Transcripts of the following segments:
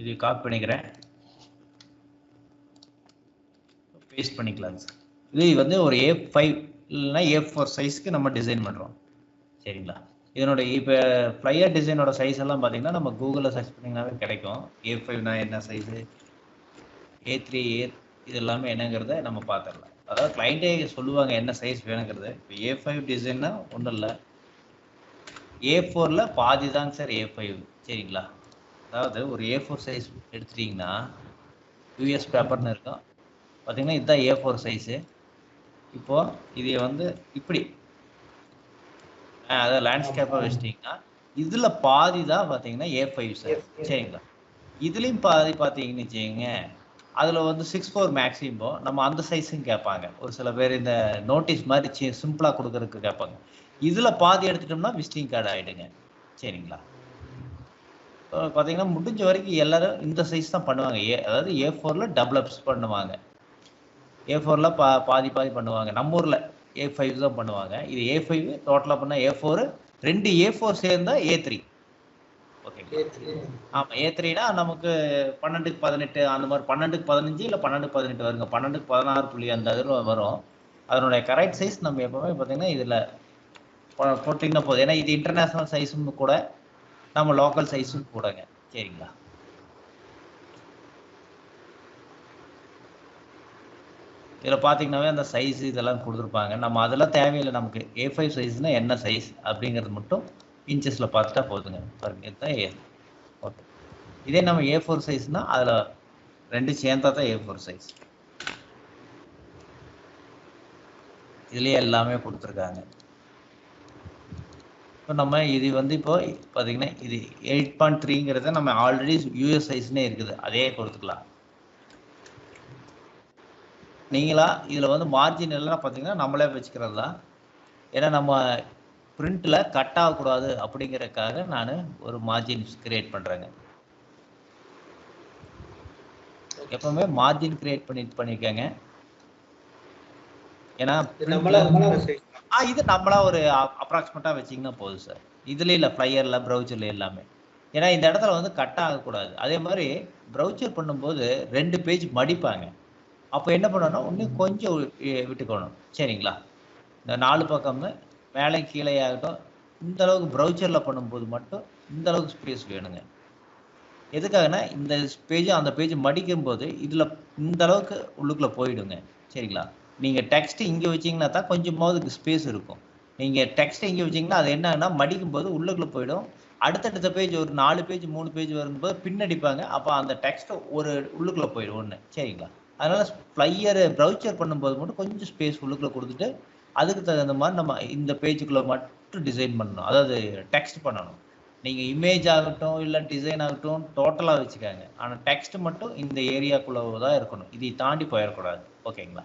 இது காப்பி பண்ணிக்கிறேன், பேஸ்ட் பண்ணிக்கலாம் சார். இது வந்து ஒரு A5 இல்லைன்னா A4 சைஸ்க்கு நம்ம டிசைன் பண்ணுறோம். சரிங்களா? இதனோட இப்போ ஃப்ளையர் டிசைனோட சைஸ் எல்லாம் பார்த்தீங்கன்னா நம்ம கூகுளில் சர்ச் பண்ணிங்கனாவே கிடைக்கும். A5னா என்ன சைஸு, A3 இது எல்லாமே என்னங்கிறத நம்ம பார்த்துடலாம். அதாவது கிளைண்ட்டே சொல்லுவாங்க என்ன சைஸ் வேணுங்கிறது. இப்போ A5 டிசைன்னா ஒன்றும் இல்லை, A4ல் பாதி தாங்க சார் A5. சரிங்களா? அதாவது ஒரு A4 சைஸ் எடுத்துட்டிங்கன்னா US பேப்பர்னு இருக்கும் பார்த்தீங்கன்னா, இதுதான் A4 சைஸு. இப்போ இதை வந்து இப்படி அதாவது லேண்ட்ஸ்கேப்பாக வச்சிட்டிங்கன்னா இதில் பாதி தான் பார்த்தீங்கன்னா A5 சார். சரிங்களா? இதுலேயும் பாதி பார்த்தீங்கன்னு வச்சுக்கோங்க, அதில் வந்து 6/4 மேக்ஸிமம் நம்ம அந்த சைஸும் கேட்பாங்க. ஒரு சில பேர் இந்த நோட்டீஸ் மாதிரி சிம்பிளாக கொடுக்கறதுக்கு கேட்பாங்க. இதில் பாதி எடுத்துட்டோம்னா விசிட்டிங் கார்டு ஆகிடுங்க. சரிங்களா? பார்த்தீங்கன்னா முடிஞ்ச வரைக்கும் எல்லாரும் இந்த சைஸ் தான் பண்ணுவாங்க. அதாவது A4ல் டபுள் அப்ஸ் பண்ணுவாங்க, A4ல் பாதி பாதி பண்ணுவாங்க. நம்ம ஊரில் A5 தான் பண்ணுவாங்க. இது A5 டோட்டலாக பண்ணால் A4, 2 A4 சேர்ந்தா A3. ஓகேங்களா? ஆமாம், A3னா நமக்கு 12க்கு 18 அந்த மாதிரி 12க்கு 15 இல்லை 12க்கு 18 வருங்க. 12க்கு 16 அந்த இதில் வரும். அதனுடைய கரெக்ட் சைஸ் நம்ம எப்போவுமே பார்த்தீங்கன்னா இதில் போட்டிங்கன்னா போதும். ஏன்னா இது இன்டர்நேஷ்னல் சைஸும் கூட, நம்ம லோக்கல் சைஸும் கூடங்க. சரிங்களா? இதில் பார்த்தீங்கன்னாவே அந்த சைஸ் இதெல்லாம் கொடுத்துருப்பாங்க. நம்ம அதெல்லாம் தேவையில்லை. நமக்கு A5 சைஸ்னால் என்ன சைஸ் அப்படிங்கிறது மட்டும் இன்ச்சஸில் பார்த்துட்டா போதுங்க. பாருங்க, இதுதான் ஓகே. இதே நம்ம A4 சைஸ்னால் அதில் 2 சேர்ந்தா தான் A4 சைஸ். இதுலேயே எல்லாமே கொடுத்துருக்காங்க. இப்போ நம்ம இது வந்து இப்போ பார்த்தீங்கன்னா இது 8.3ங்கிறத நம்ம ஆல்ரெடி US சைஸ்னே இருக்குது, அதே கொடுத்துக்கலாம். நீங்களா இதில் வந்து மார்ஜின் எல்லாம் பார்த்தீங்கன்னா நம்மளே வச்சுக்கிறது தான். ஏன்னா நம்ம பிரிண்ட்டில் கட் ஆகக்கூடாது அப்படிங்கிறதுக்காக நான் ஒரு மார்ஜின் கிரியேட் பண்ணுறேங்க. எப்பவுமே மார்ஜின் கிரியேட் பண்ணியிருக்கேங்க. ஏன்னா இது நம்மளா ஒரு அப்ராக்சிமேட்டாக வச்சிங்கன்னா போதும் சார். இதுல இல்லை, ஃப்ளையரில் ப்ரௌச்சரில் எல்லாமே. ஏன்னா இந்த இடத்துல வந்து கட் ஆகக்கூடாது. அதே மாதிரி ப்ரௌச்சர் பண்ணும்போது 2 பேஜ் மடிப்பாங்க. அப்போ என்ன பண்ணணும், இன்னும் கொஞ்சம் விட்டுக்கணும். சரிங்களா? இந்த 4 பக்கம் மேலே கீழே ஆகட்டும், இந்த அளவுக்கு ப்ரௌச்சரில் பண்ணும்போது மட்டும் இந்த அளவுக்கு ஸ்பேஸ் வேணுங்க. எதுக்காகனா இந்த பேஜும் அந்த பேஜ் மடிக்கும் போது இதில் இந்த அளவுக்கு உள்ளுக்குள்ளே போயிடுங்க. சரிங்களா? நீங்கள் டெக்ஸ்ட் இங்கே வச்சிங்கன்னா தான் கொஞ்சமாவது ஸ்பேஸ் இருக்கும். நீங்கள் டெக்ஸ்ட் இங்கே வச்சிங்கன்னா அது என்னன்னா மடிக்கும் போது உள்ளுக்குள்ளே போயிடும். அடுத்தடுத்த பேஜ் ஒரு 4 பேஜ் 3 பேஜ் வரும்போது பின்னடிப்பாங்க. அப்போ அந்த டெக்ஸ்ட் ஒரு உள்ளுக்குள்ளே போயிடும் ஒன்று. சரிங்களா? அதனால் ஃப்ளையர் ப்ரௌச்சர் பண்ணும்போது மட்டும் கொஞ்சம் ஸ்பேஸ் உள்ளுக்குள்ளே கொடுத்துட்டு அதுக்கு தகுந்த மாதிரி நம்ம இந்த பேஜுக்குள்ளே மட்டும் டிசைன் பண்ணணும். அதாவது டெக்ஸ்ட் பண்ணணும். நீங்கள் இமேஜ் ஆகட்டும் இல்லை டிசைன் ஆகட்டும் டோட்டலாக வச்சுக்காங்க. ஆனால் டெக்ஸ்ட் மட்டும் இந்த ஏரியாக்குள்ளே தான் இருக்கணும். இதை தாண்டி போயிடக்கூடாது. ஓகேங்களா?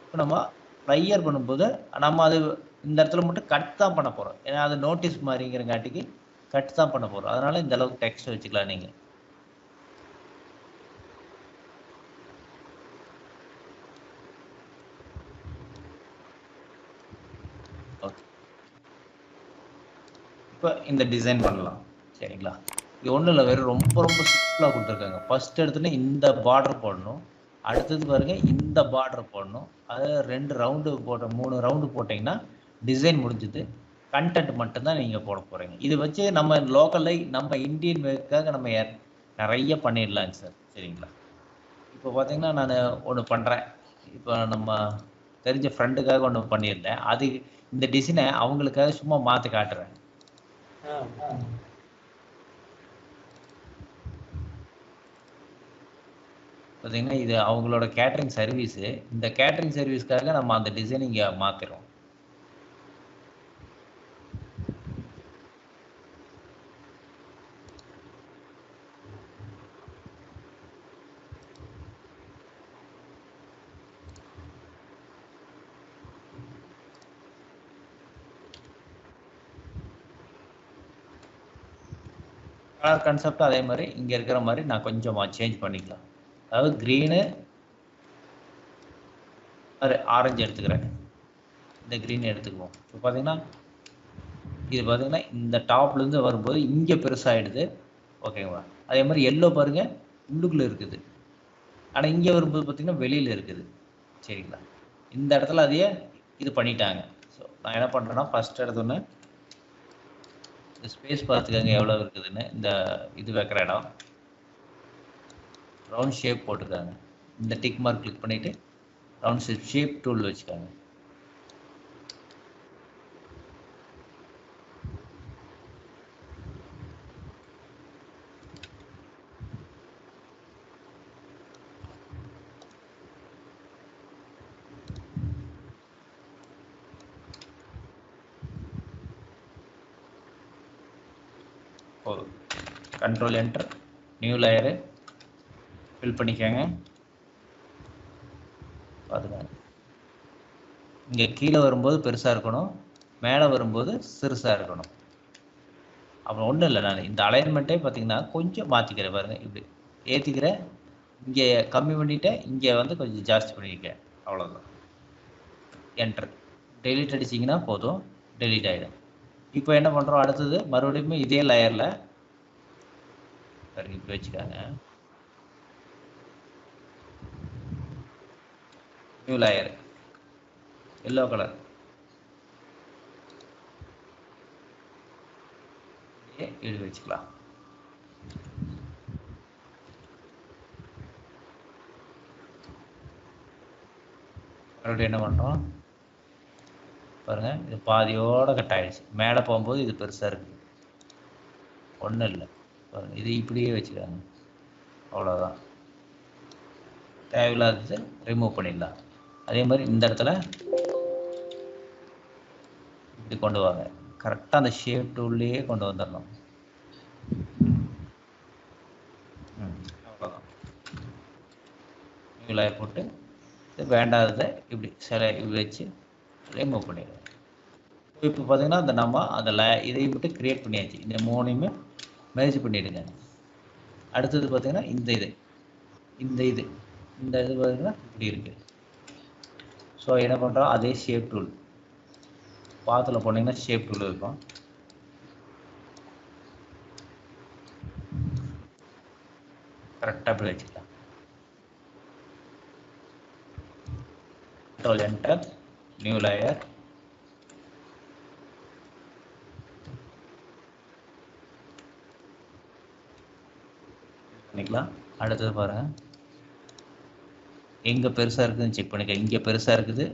இப்போ நம்ம ஃப்ளையர் பண்ணும்போது நம்ம அது இந்த இடத்துல மட்டும் கட் தான் பண்ண போகிறோம். ஏன்னா அது நோட்டீஸ் மாதிரிங்கிறங்காட்டிக்கு கட் தான் பண்ண போகிறோம். அதனால் இந்த அளவுக்கு டெக்ஸ்ட் வச்சுக்கலாம் நீங்கள். ஓகே, இப்போ இந்த டிசைன் பண்ணலாம். சரிங்களா? இது ஒன்றும் இல்லை, வெறும் ரொம்ப ரொம்ப சிம்பிளாக கொடுத்துருக்காங்க. ஃபர்ஸ்ட் எடுத்துன்னு இந்த பார்டர் போடணும், அடுத்தது பாருங்க இந்த பார்டர் போடணும், அதில் 2 ரவுண்டு 3 ரவுண்டு போட்டிங்கன்னா டிசைன் முடிஞ்சுது. கண்டென்ட் மட்டும்தான் நீங்கள் போட போகிறீங்க. இது வச்சு நம்ம லோக்கலில் நம்ம இந்தியன் வேக்காக நம்ம நிறைய பண்ணிடலாங்க சார். சரிங்களா? இப்போ பார்த்தீங்கன்னா நான் ஒன்று பண்ணுறேன். இப்போ நம்ம தெரிஞ்ச ஃப்ரெண்டுக்காக ஒன்று பண்ணியிருந்தேன். அது இந்த டிசைனை அவங்களுக்காக சும்மா மாற்றி காட்டுறேன். பார்த்தீங்கன்னா இது அவங்களோட கேட்டரிங் சர்வீஸு. இந்த கேட்டரிங் சர்வீஸ்க்காக நம்ம அந்த டிசைன் இங்கே மாற்றுறோம். கலர் கான்செப்ட் அதே மாதிரி இங்கே இருக்கிற மாதிரி நான் கொஞ்சம் சேஞ்ச் பண்ணிக்கலாம். அதாவது க்ரீனு ஆரஞ்சு எடுத்துக்கிறேன், இந்த க்ரீன் எடுத்துக்குவோம். இப்போ பார்த்தீங்கன்னா இது பார்த்தீங்கன்னா இந்த டாப்லேருந்து வரும்போது இங்கே பெருசாகிடுது. ஓகேங்களா? அதே மாதிரி எல்லோ பாருங்க உள்ளுக்குள்ள இருக்குது. ஆனா இங்க வரும்போது பார்த்தீங்கன்னா வெளியில இருக்குது. சரிங்களா? இந்த இடத்துல அதையே இது பண்ணிட்டாங்க. ஸோ நான் என்ன பண்றேன்னா ஃபர்ஸ்ட் எடுத்தோன்னே இந்த ஸ்பேஸ் பார்த்துக்கங்க எவ்வளோ இருக்குதுன்னு. இந்த இது வைக்கிற இடம் ரவுண்ட் ஷேப் போட்டுக்காங்க. இந்த டிக் மார்க் கிளிக் பண்ணிட்டு ரவுண்ட் ஷேப் டூல் வச்சுக்காங்க. போதும். Control enter, new layer fill பண்ணிக்கோங்க. பார்த்துக்கோங்க இங்கே கீழே வரும்போது பெருசாக இருக்கணும், மேலே வரும்போது சிறுசாக இருக்கணும். அப்புறம் ஒன்றும் இல்லை, நான் இந்த அலைன்மெண்ட்டே பார்த்தீங்கன்னா கொஞ்சம் மாற்றிக்கிறேன் பாருங்கள். இப்படி ஏற்றிக்கிறேன், இங்கே கம்மி பண்ணிவிட்டேன், இங்கே வந்து கொஞ்சம் ஜாஸ்தி பண்ணியிருக்கேன். அவ்வளோதான். என்டர் டெலீட் அடிச்சிங்கன்னா போதும், டெலீட் ஆகிடும். இப்போ என்ன பண்ணுறோம், அடுத்தது மறுபடியும் இதே லேயரில் இப்படி வச்சுக்காங்க. நியூ லேயர் எல்லோ கலர் எழுதி வச்சுக்கலாம். மறுபடியும் என்ன பண்ணுறோம் பாருங்கள், இது பாதியோட கட் ஆகிடுச்சு. மேலே போகும்போது இது பெருசாக இருக்குது. ஒன்றும் இல்லை பாருங்கள், இது இப்படியே வச்சுக்காங்க. அவ்வளோதான். தேவையில்லாதது ரிமூவ் பண்ணிடலாம். அதே மாதிரி இந்த இடத்துல இப்படி கொண்டு வாங்க. கரெக்டாக அந்த ஷேப் டூல்லையே கொண்டு வந்துடணும். அவ்வளோதான். நியூ லேயர் போட்டு இது வேண்டாததை இப்படி இப்படி வச்சு ரிமூவ் பண்ணிடுவோம். இப்போ பார்த்தீங்கன்னா அந்த நம்ம அதில் இதை மட்டும் கிரியேட் பண்ணியாச்சு. இந்த மூணையுமே மேர்ஜ் பண்ணிவிடுங்க. அடுத்தது பார்த்தீங்கன்னா இந்த இது பார்த்தீங்கன்னா இப்படி இருக்குது. ஸோ என்ன பண்ணுறோம், அதே ஷேப் டூல் பாத்தில் போனீங்கன்னா ஷேப் டூல் இருக்கும். கரெக்டாக இப்படி வச்சுக்கலாம். கண்ட்ரோல் என்டர், நியூ லேயர் பண்ணிக்கலாம். அடுத்தது பாருங்கள், எங்கே பெருசாக இருக்குதுன்னு செக் பண்ணிக்க. இங்கே பெருசாக இருக்குது,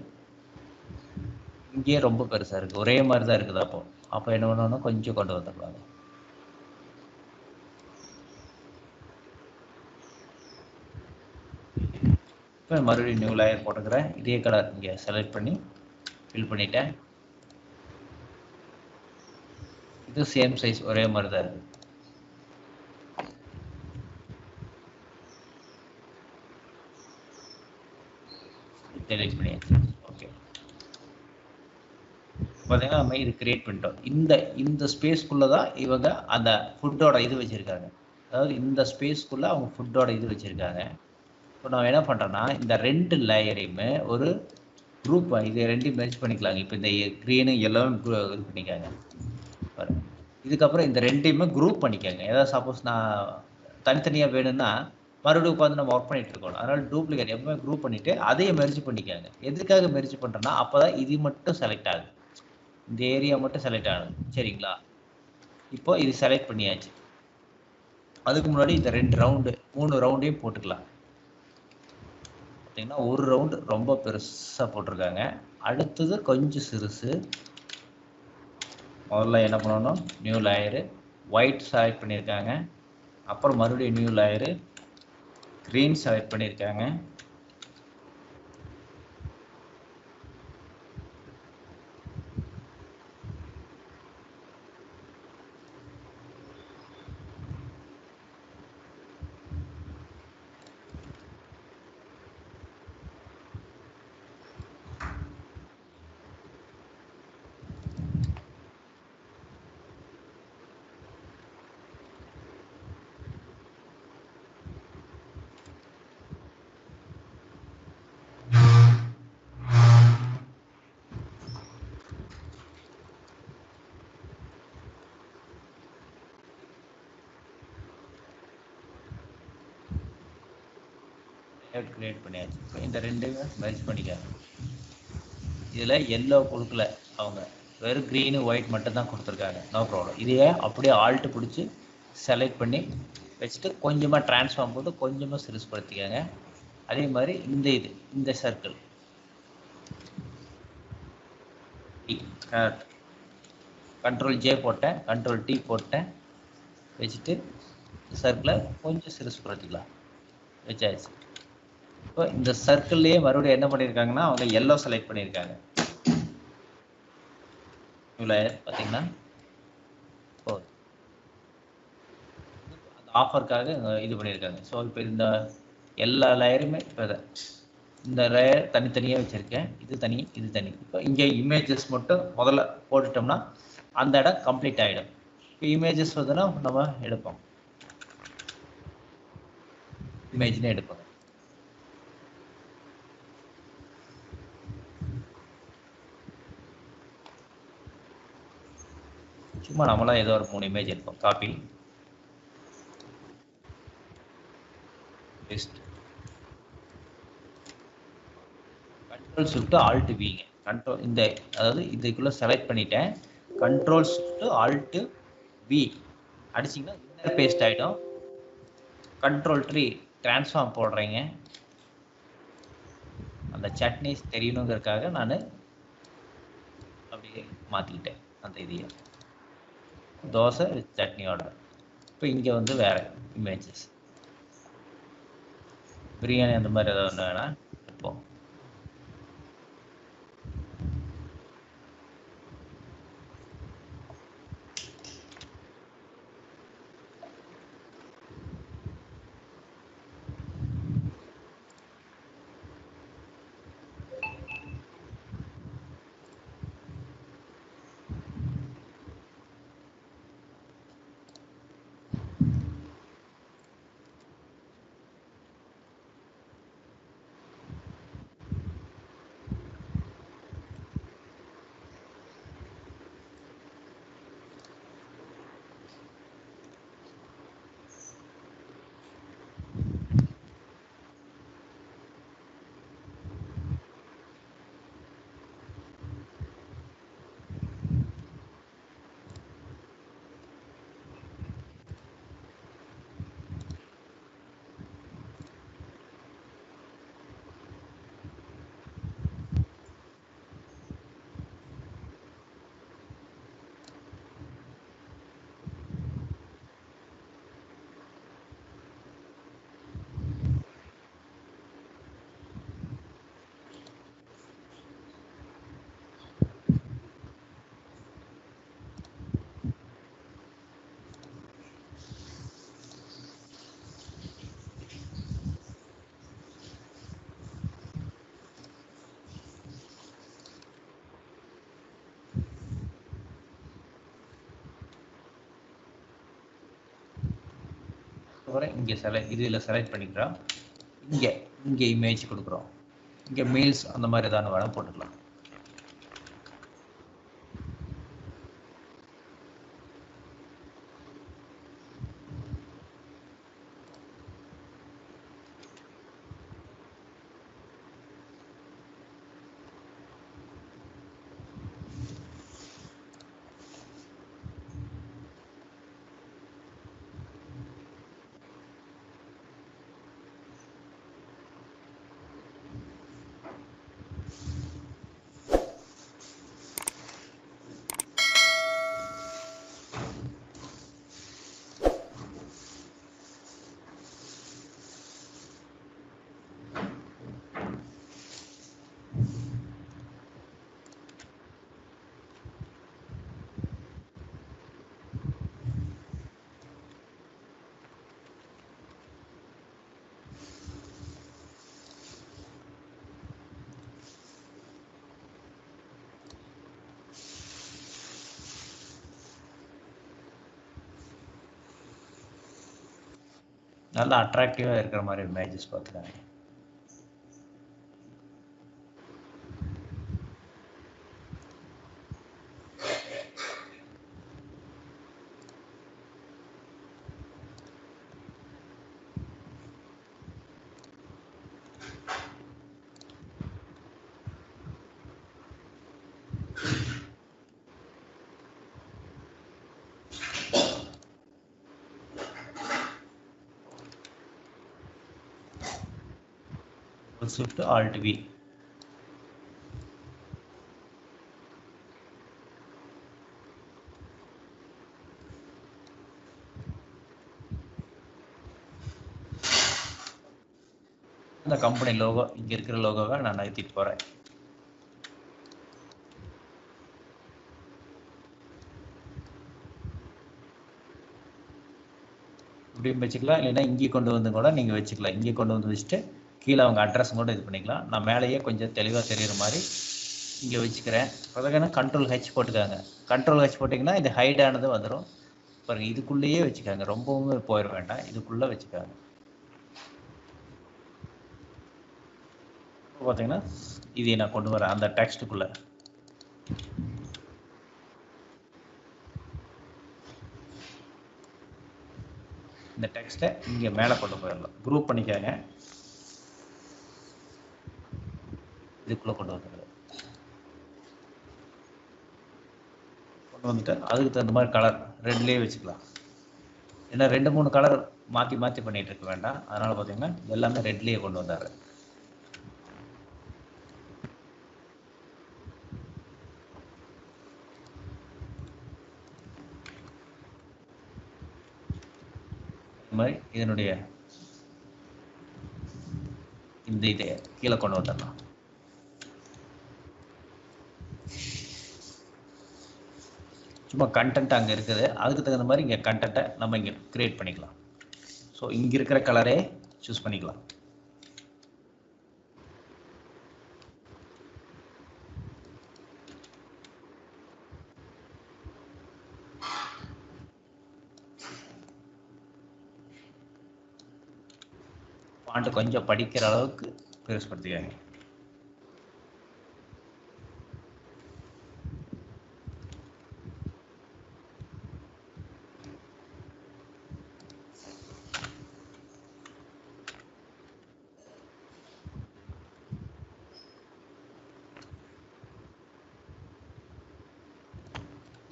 இங்கேயே ரொம்ப பெருசாக இருக்குது, ஒரே மாதிரி தான் இருக்குது. அப்போ என்ன பண்ணணும்னா கொஞ்சம் கொண்டு வந்துடலாங்க. இப்போ மறுபடியும் நியூ லேயர் போட்டுக்கிறேன். இதே கலர் இங்கே செலக்ட் பண்ணி ஃபில் பண்ணிட்டேன். இது சேம் சைஸ், ஒரே மாதிரி தான் இருக்குது. டெலிட் பண்ணியாச்சு. ஓகே, பார்த்தீங்கன்னா நம்ம இது கிரியேட் பண்ணிட்டோம். இந்த ஸ்பேஸ்க்குள்ளே தான் இவங்க அந்த ஃபுட்டோட இது வச்சுருக்காங்க. அதாவது இந்த ஸ்பேஸ்க்குள்ளே அவங்க ஃபுட்டோட இது வச்சுருக்காங்க. இப்போ நான் என்ன பண்ணுறேன்னா இந்த 2 லேயரையுமே ஒரு குரூப் இது ரெண்டையும் மெர்ஜ் பண்ணிக்கலாங்க. இப்போ இந்த க்ரீனு எல்லோவும் இது பண்ணிக்காங்க பாருங்க. இதுக்கப்புறம் இந்த ரெண்டையுமே குரூப் பண்ணிக்கோங்க. ஏதாவது சப்போஸ் நான் தனித்தனியாக வேணும்னா மறுபடியும் உட்காந்து நம்ம ஒர்க் பண்ணிட்டு இருக்கோம். அதனால டூப்ளிகேட் எப்பவுமே குரூப் பண்ணிட்டு அதையே மெர்ஜ் பண்ணிக்கோங்க. எதுக்காக மெர்ஜ் பண்ணுறேன்னா அப்போ தான் இது மட்டும் செலக்ட் ஆகுது, இந்த ஏரியா மட்டும் செலக்ட் ஆகுது. சரிங்களா? இப்போ இது செலக்ட் பண்ணியாச்சு. அதுக்கு முன்னாடி இந்த 3 ரவுண்டையும் போட்டுக்கலாம். பார்த்தீங்கன்னா ஒரு ரவுண்டு ரொம்ப பெருசாக போட்டிருக்காங்க, அடுத்தது கொஞ்சம் சிறுசு. முதல்ல என்ன பண்ணணும், நியூ லேயரு ஒயிட் செலக்ட் பண்ணியிருக்காங்க, அப்புறம் மறுபடியும் நியூ லேயரு க்ரீன் செலக்ட் பண்ணியிருக்காங்க. கிரியேட் பண்ணியாச்சு. இப்போ இந்த ரெண்டுமே மெர்ஜ் பண்ணிக்காங்க. இதில் எல்லோ கொடுக்கல அவங்க, வெறும் க்ரீனு ஒயிட் மட்டும் தான் கொடுத்துருக்காங்க. No problem. இதையே அப்படியே ஆல்ட்டு பிடிச்சி செலக்ட் பண்ணி வச்சுட்டு கொஞ்சமாக ட்ரான்ஸ்ஃபார்ம் போட்டு கொஞ்சமாக சிறுசுப்படுத்திக்காங்க. அதே மாதிரி இந்த சர்க்கிள் கண்ட்ரோல் ஜே போட்டேன், கண்ட்ரோல் டி போட்டேன், வச்சுட்டு சர்க்கிளை கொஞ்சம் சிறுசுப்படுத்திக்கலாம். வச்சாச்சு. இப்போ இந்த சர்க்கிள்லேயே மறுபடியும் என்ன பண்ணியிருக்காங்கன்னா அவங்க எல்லோ செலக்ட் பண்ணியிருக்காங்க. இவ்வளோ பார்த்தீங்கன்னா போதும். அந்த ஆஃபருக்காக இது பண்ணியிருக்காங்க. ஸோ இப்போ இந்த எல்லா லேயருமே இப்போ இந்த லேயர் தனித்தனியாக வச்சுருக்கேன். இது தனி, இது தனி. இப்போ இங்கே இமேஜஸ் மட்டும் முதல்ல போட்டுட்டோம்னா அந்த இடம் கம்ப்ளீட் ஆகிடும். இப்போ இமேஜஸ் வந்துன்னா நம்ம எடுப்போம், இமேஜ்னே எடுப்போம். சும்மா நம்மளாம் ஏதோ ஒரு 3 இமேஜ் எடுப்போம். Copy, paste, control shift alt விங்க. கண்ட்ரோல் இந்த அதாவது இதுக்குள்ளே செலக்ட் பண்ணிட்டேன். கண்ட்ரோல் ஷிஃப்ட் ஆல்ட் வி அடிச்சிங்கன்னா இன்னர் பேஸ்ட் ஆகிடும். கண்ட்ரோல் ட்ரீ ட்ரான்ஸ்ஃபார்ம் போடுறீங்க. அந்த சட்னிஸ் தெரியணுங்கிறதுக்காக நான் அப்படியே மாற்றிக்கிட்டேன் அந்த இதையே. Dosa with chutney order. இப்போ இங்கே வந்து வேறு இமேஜஸ், பிரியாணி அந்த மாதிரி ஏதாவது ஒன்று வேணால் இருப்போம். அப்புறம் இங்கே இதில் செலக்ட் பண்ணிக்கிறோம். இங்கே இமேஜ் கொடுக்குறோம். இங்கே மீல்ஸ் அந்த மாதிரி ஏதாவது வேணால் போட்டுக்கலாம். நல்லா அட்ராக்டிவாக இருக்கிற மாதிரி இமேஜஸ் பார்த்துக்காங்க. Shift Alt V. இந்த கம்பெனி லோகோ இங்க இருக்கிற லோகோவை நான் நகர்த்திட்டு போறேன். இப்படியும் வச்சுக்கலாம், இல்லைன்னா இங்கே கொண்டு வந்து கூட நீங்க வச்சுக்கலாம். இங்கே கொண்டு வந்து வச்சுட்டு கீழே அவங்க அட்ரஸ் கூட இது பண்ணிக்கலாம். நான் மேலேயே கொஞ்சம் தெளிவா தெரியுற மாதிரி இங்க வச்சுக்கிறேன். அதுக்கான கண்ட்ரோல் ஹெச் போட்டுக்காங்க. கண்ட்ரோல் ஹெச் போட்டிங்கன்னா இது ஹைட் ஆனது வந்துடும். பாருங்க, இதுக்குள்ளேயே வச்சுக்காங்க, ரொம்பவும் போயிட வேண்டாம், இதுக்குள்ள வச்சுக்காங்க. பார்த்தீங்கன்னா இதை நான் கொண்டு வரேன் அந்த டெக்ஸ்ட்டுக்குள்ள. இந்த டெக்ஸ்ட்டை இங்கே மேலே கொண்டு போயிடலாம். குரூப் பண்ணிக்காங்க, இதுக்குள்ளே கொண்டு வந்துடுறேன். கொண்டு வந்துட்டு அதுக்கு தகுந்த மாதிரி கலர் ரெட்லேயே வச்சுக்கலாம். ஏன்னா 2-3 கலர் மாற்றி மாற்றி பண்ணிட்டு இருக்க வேண்டாம். அதனால் பார்த்தீங்கன்னா எல்லாமே ரெட்லேயே கொண்டு வந்துடுறேன். மாதிரி இதனுடைய இந்த இதை கீழே கொண்டு வந்துடலாம். சும்மா கண்டென்ட் அங்கே இருக்குது, அதுக்கு தகுந்த மாதிரி இங்கே கண்டென்ட்டை நம்ம இங்கே கிரியேட் பண்ணிக்கலாம். ஸோ இங்கே இருக்கிற கலரே சூஸ் பண்ணிக்கலாம். ஃபாண்ட் கொஞ்சம் படிக்கிற அளவுக்கு பெருசுபடுத்திக்காங்க.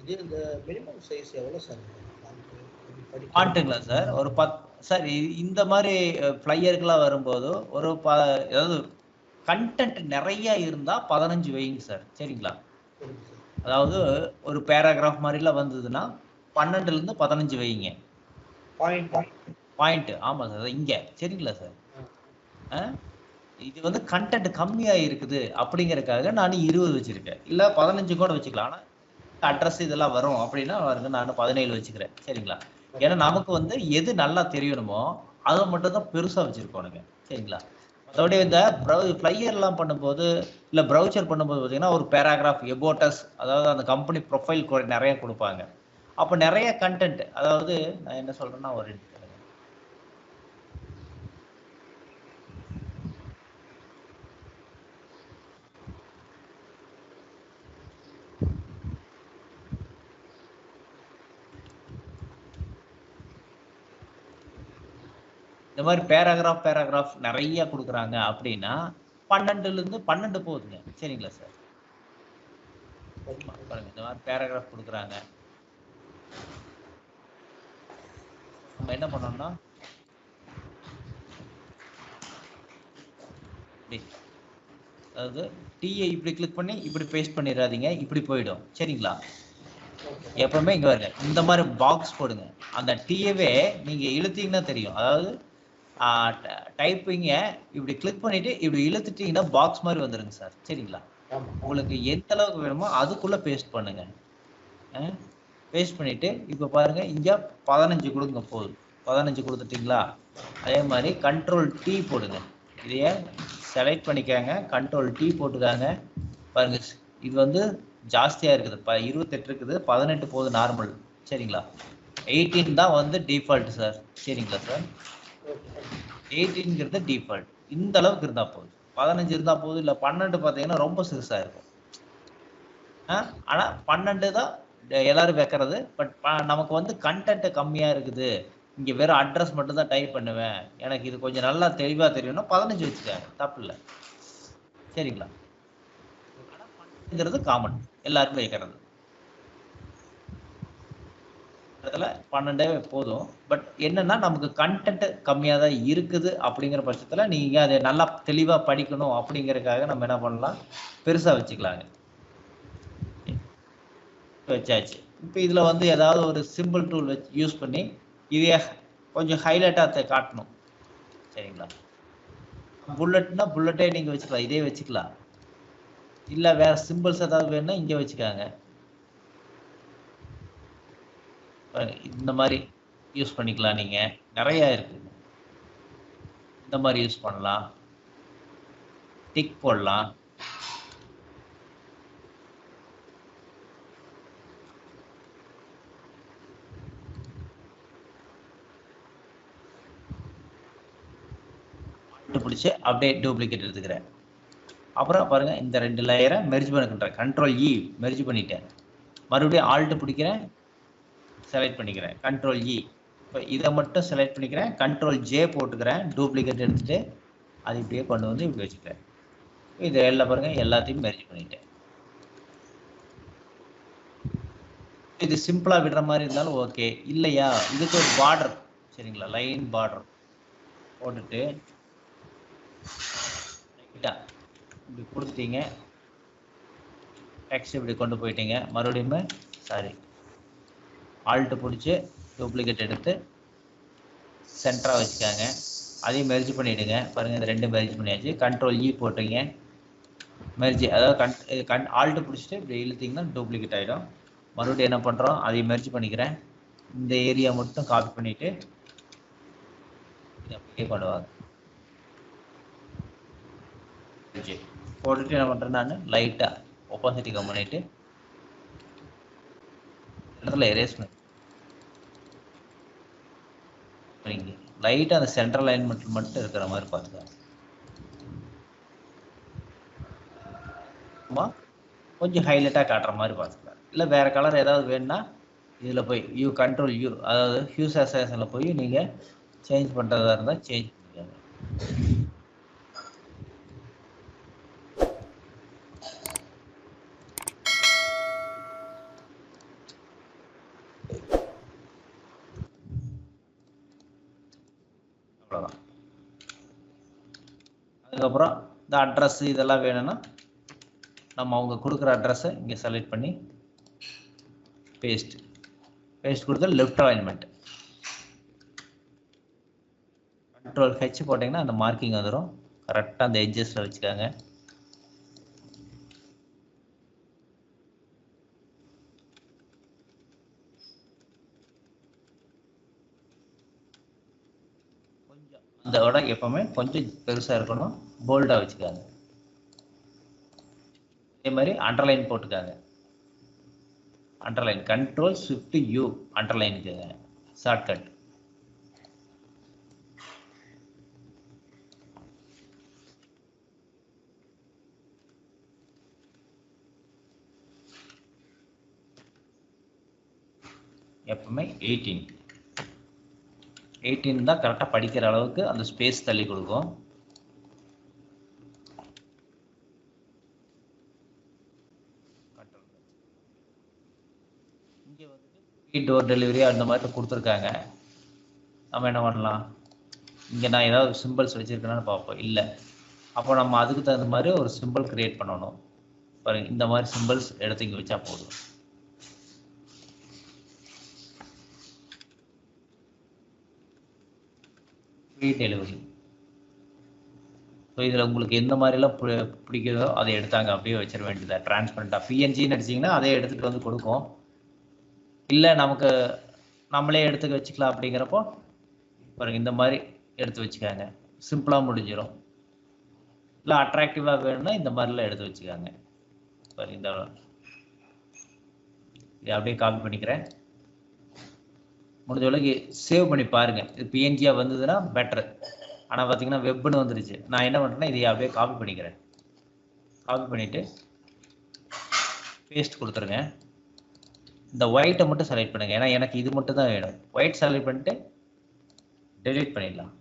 இது இந்த மினிமம் சைஸ் எவ்வளவு சார்? ஃபாண்ட்டுங்களா சார்? ஒரு 10 சார். இந்த மாதிரி ஃப்ளையருக்குலாம் வரும்போது ஒரு அதாவது கண்டென்ட் நிறைய இருந்தா 15 வைங்க சார், சரிங்களா? அதாவது ஒரு பேராகிராஃப் மாதிரிலாம் வந்ததுன்னா 12ல இருந்து 15 வைங்க. பாயிண்ட். ஆமா சார், இங்க சரிங்களா சார்? இது வந்து கண்டென்ட் கம்மியா இருக்குது அப்படிங்கறதுக்காக நான் 20 வச்சிருக்கேன். இல்ல 15 கூட வச்சுக்கலாம். ஆனா அட்ரஸ் இதெல்லாம் வரும் அப்படின்னா வருங்க, நான் 17 வச்சுக்கிறேன், சரிங்களா? ஏன்னா நமக்கு வந்து எது நல்லா தெரியணுமோ அதை மட்டும் தான் பெருசா வச்சிருக்கோனுங்க, சரிங்களா? அதோட இந்த ஃப்ளையர்லாம் பண்ணும்போது இல்ல ப்ரௌச்சர் பண்ணும்போது பார்த்தீங்கன்னா ஒரு பேராகிராஃப் எபோட்டஸ், அதாவது அந்த கம்பெனி ப்ரொஃபைல் நிறைய கொடுப்பாங்க. அப்போ நிறைய கண்டென்ட், அதாவது நான் என்ன சொல்றேன்னா ஒரு இந்த மாதிரி பேராகிராஃப் நிறைய கொடுக்குறாங்க அப்படின்னா 12ல இருந்து 12 போகுதுங்க, சரிங்களா சார்? பாருங்க, இந்த மாதிரி பேராகிராஃப் கொடுக்குறாங்க. நம்ம என்ன பண்ணோம்னா அதாவது டீயை இப்படி கிளிக் பண்ணி இப்படி பேஸ்ட் பண்ணிடாதீங்க, இப்படி போயிடும், சரிங்களா? எப்பவுமே இங்க வருங்க, இந்த மாதிரி பாக்ஸ் போடுங்க. அந்த டீயவே நீங்க இழுத்தீங்கன்னா தெரியும். அதாவது டைப்பிங்க இப்படி கிளிக் பண்ணிட்டு இப்படி இழுத்துட்டீங்கன்னா பாக்ஸ் மாதிரி வந்துருங்க சார், சரிங்களா? உங்களுக்கு எந்த அளவுக்கு வேணுமோ அதுக்குள்ள பேஸ்ட் பண்ணுங்க. பேஸ்ட் பண்ணிட்டு இப்ப பாருங்க, இங்க 15 கொடுங்க போதும். 15 கொடுத்துட்டீங்களா? அதே மாதிரி கண்ட்ரோல் டி போடுங்க. இதைய செலக்ட் பண்ணிக்காங்க, கண்ட்ரோல் டி போட்டுக்காங்க. பாருங்க, இது வந்து ஜாஸ்தியா இருக்குது, 28 இருக்குது, 18 போகுது நார்மல், சரிங்களா? 18 தான் வந்து டிஃபால்ட் சார், சரிங்களா சார்? 18ங்கிறது டிஃபால்ட். இந்த அளவுக்கு இருந்தா போதும். 15 இருந்தா போதும். இல்ல 12 பாத்தீங்கன்னா ரொம்ப சிறுசா இருக்கும். ஆனா 12 தான் எல்லாரும் வைக்கிறது. பட் நமக்கு வந்து கண்டென்ட் கம்மியா இருக்குது, இங்க வெறும் அட்ரஸ் மட்டும் தான் டைப் பண்ணுவேன், எனக்கு இது கொஞ்சம் நல்லா தெளிவா தெரியும்னா 15 வச்சுக்காங்க, தப்பு இல்லை, சரிங்களா? ஆனா 12ங்கிறது காமன், எல்லாருக்கும் வைக்கிறது. இடத்துல 12 போதும். பட் என்னன்னா நமக்கு கன்டென்ட் கம்மியா தான் இருக்குது அப்படிங்கிற பட்சத்துல நீங்க அதை நல்லா தெளிவா படிக்கணும் அப்படிங்கறதுக்காக நம்ம என்ன பண்ணலாம், பெருசா வச்சுக்கலாங்க. வச்சாச்சு. இப்போ இதுல வந்து ஏதாவது ஒரு சிம்பிள் டூல் வச்சு யூஸ் பண்ணி இதைய கொஞ்சம் ஹைலைட்டா காட்டணும். சரிங்களா? புல்லட்னா புல்லட்டே நீங்க வச்சுக்கலாம். இதே வச்சுக்கலாம். இல்ல வேற சிம்பிள்ஸ் ஏதாவது வேணும்னா இங்க வச்சுக்காங்க. இந்த மாதிரி யூஸ் பண்ணிக்கலாம் நீங்க. நிறைய இருக்கு. இந்த மாதிரி யூஸ் பண்ணலாம். டிக் போடலாம். பிடிச்சு அப்படியே டூப்ளிகேட் எடுத்துக்கிறேன். அப்புறம் பாருங்க இந்த 2 லேயரை மெர்ஜ் பண்ணிக்கிறேன். கண்ட்ரோல் இ மெர்ஜ் பண்ணிட்டேன். மறுபடியும் ஆல்ட் பிடிக்கிறேன், செலக்ட் பண்ணிக்கிறேன். கண்ட்ரோல் இ. இப்போ இதை மட்டும் செலக்ட் பண்ணிக்கிறேன். கண்ட்ரோல் ஜே போட்டுக்கிறேன். டூப்ளிகேட் எடுத்துட்டு அது இப்படியே கொண்டு வந்து இப்படி வச்சுக்கிறேன். இது எல்லாம் பாருங்க எல்லாத்தையும் மெர்ஜ் பண்ணிட்டேன். இது சிம்பிளா விடுற மாதிரி இருந்தாலும் ஓகே. இல்லையா இதுக்கு ஒரு பார்டர், சரிங்களா, லைன் பார்டர் போட்டுட்டு இப்படி கொடுத்துட்டீங்க. டெக்ஸ்ட் இப்படி கொண்டு போயிட்டீங்க. மறுபடியும் ஆல்ட் பிடிச்சி டூப்ளிகேட் எடுத்து சென்டரா வச்சுக்காங்க. அதையும் மெர்ஜ் பண்ணிடுங்க. பாருங்க இந்த 2 மெர்ஜ் பண்ணியாச்சு. கண்ட்ரோல் இ போட்டீங்க, மெர்ஜ், அதாவது ஆல்ட் பிடிச்சிட்டு இப்படி இழுத்தீங்கன்னா டூப்ளிகேட் ஆகிடும். மறுபடியும் என்ன பண்ணுறோம், அதையும் மெர்ஜ் பண்ணிக்கிறேன். இந்த ஏரியா மட்டும் காப்பி பண்ணிவிட்டு இதை அப்படியே பண்ணுவாங்க. போட்டுட்டு என்ன பண்ணுறேன், நான் லைட்டாக ஒப்பாசிட்டி கம் பண்ணிவிட்டு இடத்துல எரேஸ் பண்ணி லைட்டாக அந்த சென்ட்ரல் அலைன்மெண்ட் மட்டும் இருக்கிற மாதிரி பார்த்துக்கலாம். கொஞ்சம் ஹைலைட்டாக காட்டுற மாதிரி பார்த்துக்கலாம். இல்லை வேறு கலர் ஏதாவது வேணும்னா இதில் போய் யூ கண்ட்ரோல் யூ, அதாவது ஹியூஸ் அசேஷனில் போய் நீங்கள் சேஞ்ச் பண்ணுறதா இருந்தால் சேஞ்ச் பண்ணிக்கோங்க. அவ்வளோதான். அதுக்கப்புறம் இந்த அட்ரஸ் இதெல்லாம் வேணும்னா நம்ம அவங்க கொடுக்குற அட்ரஸை இங்கே செலக்ட் பண்ணி பேஸ்ட் கொடுத்து லெஃப்ட் அலைன்மெண்ட் கண்ட்ரோல் ஹெச் போட்டிங்கன்னா அந்த மார்க்கிங் வந்துடும். கரெக்டாக அந்த எட்ஜஸில் வச்சுக்காங்க. கொஞ்சம் அந்த விட எப்பவுமே கொஞ்சம் பெருசாக இருக்கணும், போல்டாக வச்சுக்காங்க. அதே மாதிரி அண்டர்லைன் போட்டுக்காங்க. அண்டர்லைன் கண்ட்ரோல் ஷிஃப்ட் யூ அண்டர்லைனுக்கு ஷார்ட்கட். எப்பவுமே 18 தான் கரெக்டாக படிக்கிற அளவுக்கு அந்த ஸ்பேஸ் தள்ளி கொடுக்கும். இங்கே வந்துட்டு டோர் டெலிவரி அந்த மாதிரி கொடுத்துருக்காங்க. நம்ம என்ன பண்ணலாம், இங்கே நான் ஏதாவது சிம்பிள்ஸ் வச்சுருக்கேன்னு பார்ப்போம். இல்லை, அப்போ நம்ம அதுக்கு தகுந்த மாதிரி ஒரு சிம்பிள் கிரியேட் பண்ணணும். பாருங்க இந்த மாதிரி சிம்பிள்ஸ் எடுத்து இங்கே வச்சா போதும். Free delivery. ஸோ இதில் உங்களுக்கு எந்த மாதிரிலாம் பிடிக்குதோ அதை எடுத்தாங்க அப்படியே வச்சிட வேண்டியதா. டிரான்ஸ்பரண்டாக பிஎன்ஜின்னு அடிச்சிங்கன்னா அதே எடுத்துகிட்டு வந்து கொடுக்கும். இல்லை நமக்கு நம்மளே எடுத்துக்க வச்சுக்கலாம் அப்படிங்கிறப்போ பாருங்க இந்த மாதிரி எடுத்து வச்சுக்காங்க. சிம்பிளாக முடிஞ்சிடும். இல்லை அட்ராக்டிவாக வேணும்னா இந்த மாதிரிலாம் எடுத்து வச்சுக்காங்க. பாருங்க இந்த இதை அப்படியே காப்பி பண்ணிக்கிறேன். முடிஞ்ச அளவுக்கு சேவ் பண்ணி பாருங்கள். இது பிஎன்ஜியாக வந்ததுன்னா பெட்டர். ஆனால் பார்த்தீங்கன்னா வெப்னு வந்துருச்சு. நான் என்ன பண்ணுறேன்னா இதை அப்படியே காப்பி பண்ணிக்கிறேன். காப்பி பண்ணிவிட்டு பேஸ்ட் கொடுத்துருங்க. இந்த ஒயிட்டை மட்டும் செலக்ட் பண்ணுங்கள், ஏன்னா எனக்கு இது மட்டும் தான் வேணும். ஒயிட் செலக்ட் பண்ணிட்டு டெலீட் பண்ணிடலாம்.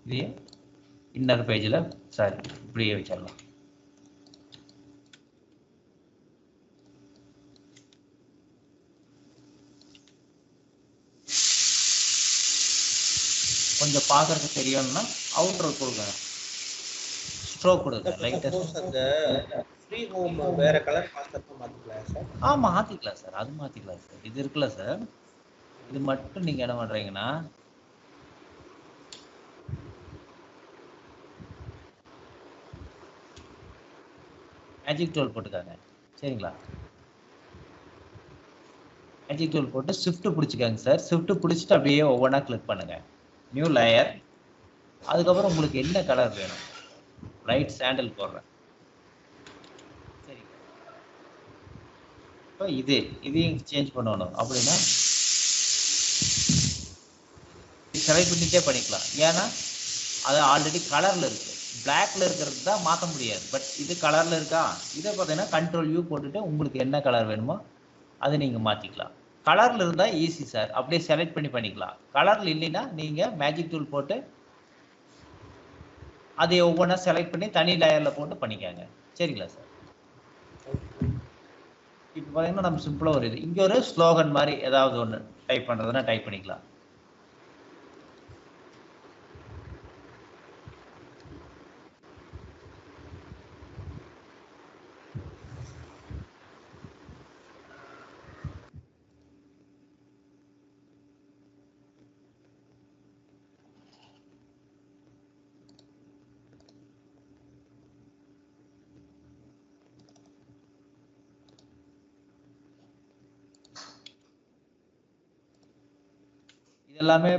இதையே இன்னர் பேஜில் சாரி இப்படியே வச்சிடலாம். கொஞ்சம் பார்க்கறதுக்கு தெரியணும்னா அவுட்டர் கொடுங்க, ஸ்ட்ரோக் கொடுங்க லைட்டாக. அந்த ஃப்ரீ ஹோம் வேற கலர் மாஸ்டர் மாத்திக்கலாம் சார்? மாற்றிக்கலாம் சார், அது மாற்றிக்கலாம் சார். இது இருக்குல்ல சார், இது மட்டும் நீங்கள் என்ன பண்ணுறீங்கன்னா மேஜிக் டூல் போட்டுக்காங்க. சரிங்களா? மேஜிக் டூல் போட்டு ஷிஃப்ட் பிடிச்சிக்காங்க சார். ஷிஃப்ட் பிடிச்சிட்டு அப்படியே ஒவ்வொன்றா கிளிக் பண்ணுங்க. New layer. அதுக்கப்புறம் உங்களுக்கு என்ன கலர் வேணும், லைட் சாண்டல் போடுறேன். சரி, இப்போ இதையும் சேஞ்ச் பண்ணணும் அப்படின்னா செலக்ட் பண்ணிட்டே பண்ணிக்கலாம். ஏன்னா அது ஆல்ரெடி கலர்ல இருக்கு. பிளாக்ல இருக்கிறது தான் மாற்ற முடியாது. பட் இது கலர்ல இருக்கா, இதை பார்த்தீங்கன்னா கண்ட்ரோல் யூ போட்டுட்டு உங்களுக்கு என்ன கலர் வேணுமோ அதை நீங்க மாத்திக்கலாம். கலர்ல இருந்தா ஈஸி சார், அப்படியே செலக்ட் பண்ணி பண்ணிக்கலாம். கலர்ல இல்லைன்னா நீங்க மேஜிக் டூல் போட்டு அதை ஒவ்வொன்றா செலக்ட் பண்ணி தனி லேயர்ல போட்டு பண்ணிக்காங்க. சரிங்களா சார்? இப்போ பார்த்தீங்கன்னா நம்ம சிம்பிளா ஒரு இது இங்க ஒரு ஸ்லோகன் மாதிரி ஏதாவது ஒன்று டைப் பண்றதுன்னா டைப் பண்ணிக்கலாம். இது எல்லாமே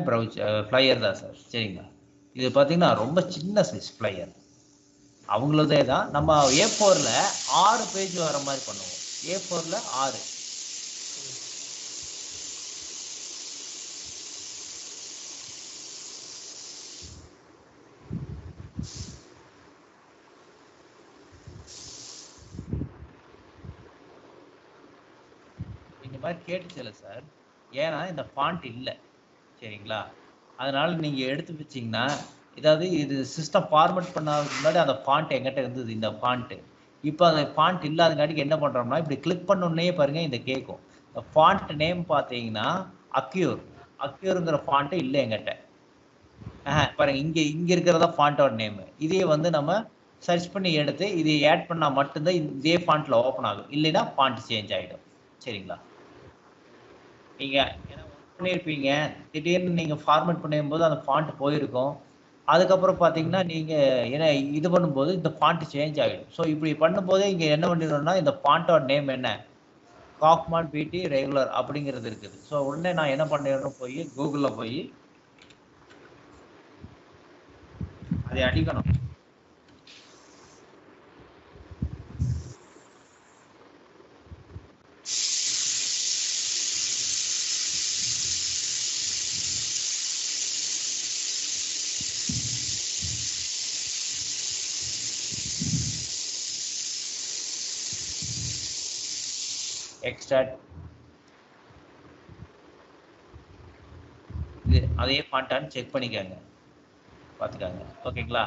ஃப்ளையர் தான் சார். சரிங்களா? இது பார்த்தீங்கன்னா ரொம்ப சின்ன சைஸ் ஃப்ளையர். அவங்களதே தான். நம்ம A4ல 6 பேஜ் வர மாதிரி பண்ணுவோம். A4ல 6. இந்த மாதிரி கேட்டுச்சுல சார், ஏன்னா இந்த ஃபாண்ட் இல்லை. சரிங்களா? அதனால நீங்க எடுத்து வச்சீங்கன்னா, ஏதாவது இது சிஸ்டம் ஃபார்மேட் பண்ணாததுக்கு முன்னாடி அந்த ஃபாண்ட் எங்கிட்ட இருந்தது, இந்த ஃபாண்ட். இப்போ அந்த ஃபாண்ட் இல்லாதங்காட்டிக்கு என்ன பண்றோம்னா, இப்படி கிளிக் பண்ண பாருங்க இந்த கேட்கும். இந்த ஃபாண்ட் நேம் பார்த்தீங்கன்னா அக்யூருங்கிற ஃபாண்ட் இல்லை எங்கிட்ட. பாருங்க இங்க இங்க இருக்கிறதா ஃபாண்டோட நேம். இதையே வந்து நம்ம சர்ச் பண்ணி எடுத்து இதை ஆட் பண்ணா மட்டும்தான் இதே ஃபாண்ட்ல ஓப்பன் ஆகும். இல்லைன்னா ஃபாண்ட் சேஞ்ச் ஆயிடும். சரிங்களா? நீங்க பண்ணியிருப்பீங்க, திடீர்னு நீங்க ஃபார்மேட் பண்ணும்போது அந்த ஃபாண்ட் போயிருக்கும். அதுக்கப்புறம் பார்த்தீங்கன்னா நீங்க ஏன்னா இது பண்ணும்போது இந்த ஃபாண்ட் சேஞ்ச் ஆகிடும். ஸோ இப்படி பண்ணும்போதே இங்க என்ன பண்ணிடணும்னா இந்த ஃபாண்டோட நேம் என்ன, காக்மான் பிடி ரெகுலர் அப்படிங்கிறது இருக்குது. ஸோ உடனே நான் என்ன பண்ணிடணும், போய் கூகுள்ல போய் அதை அடிக்கணும். எக்ஸ்ட்ராக்ட் இது அதே ஃபாண்டான்னு செக் பண்ணிக்கோங்க, பார்த்துக்காங்க. ஓகேங்களா?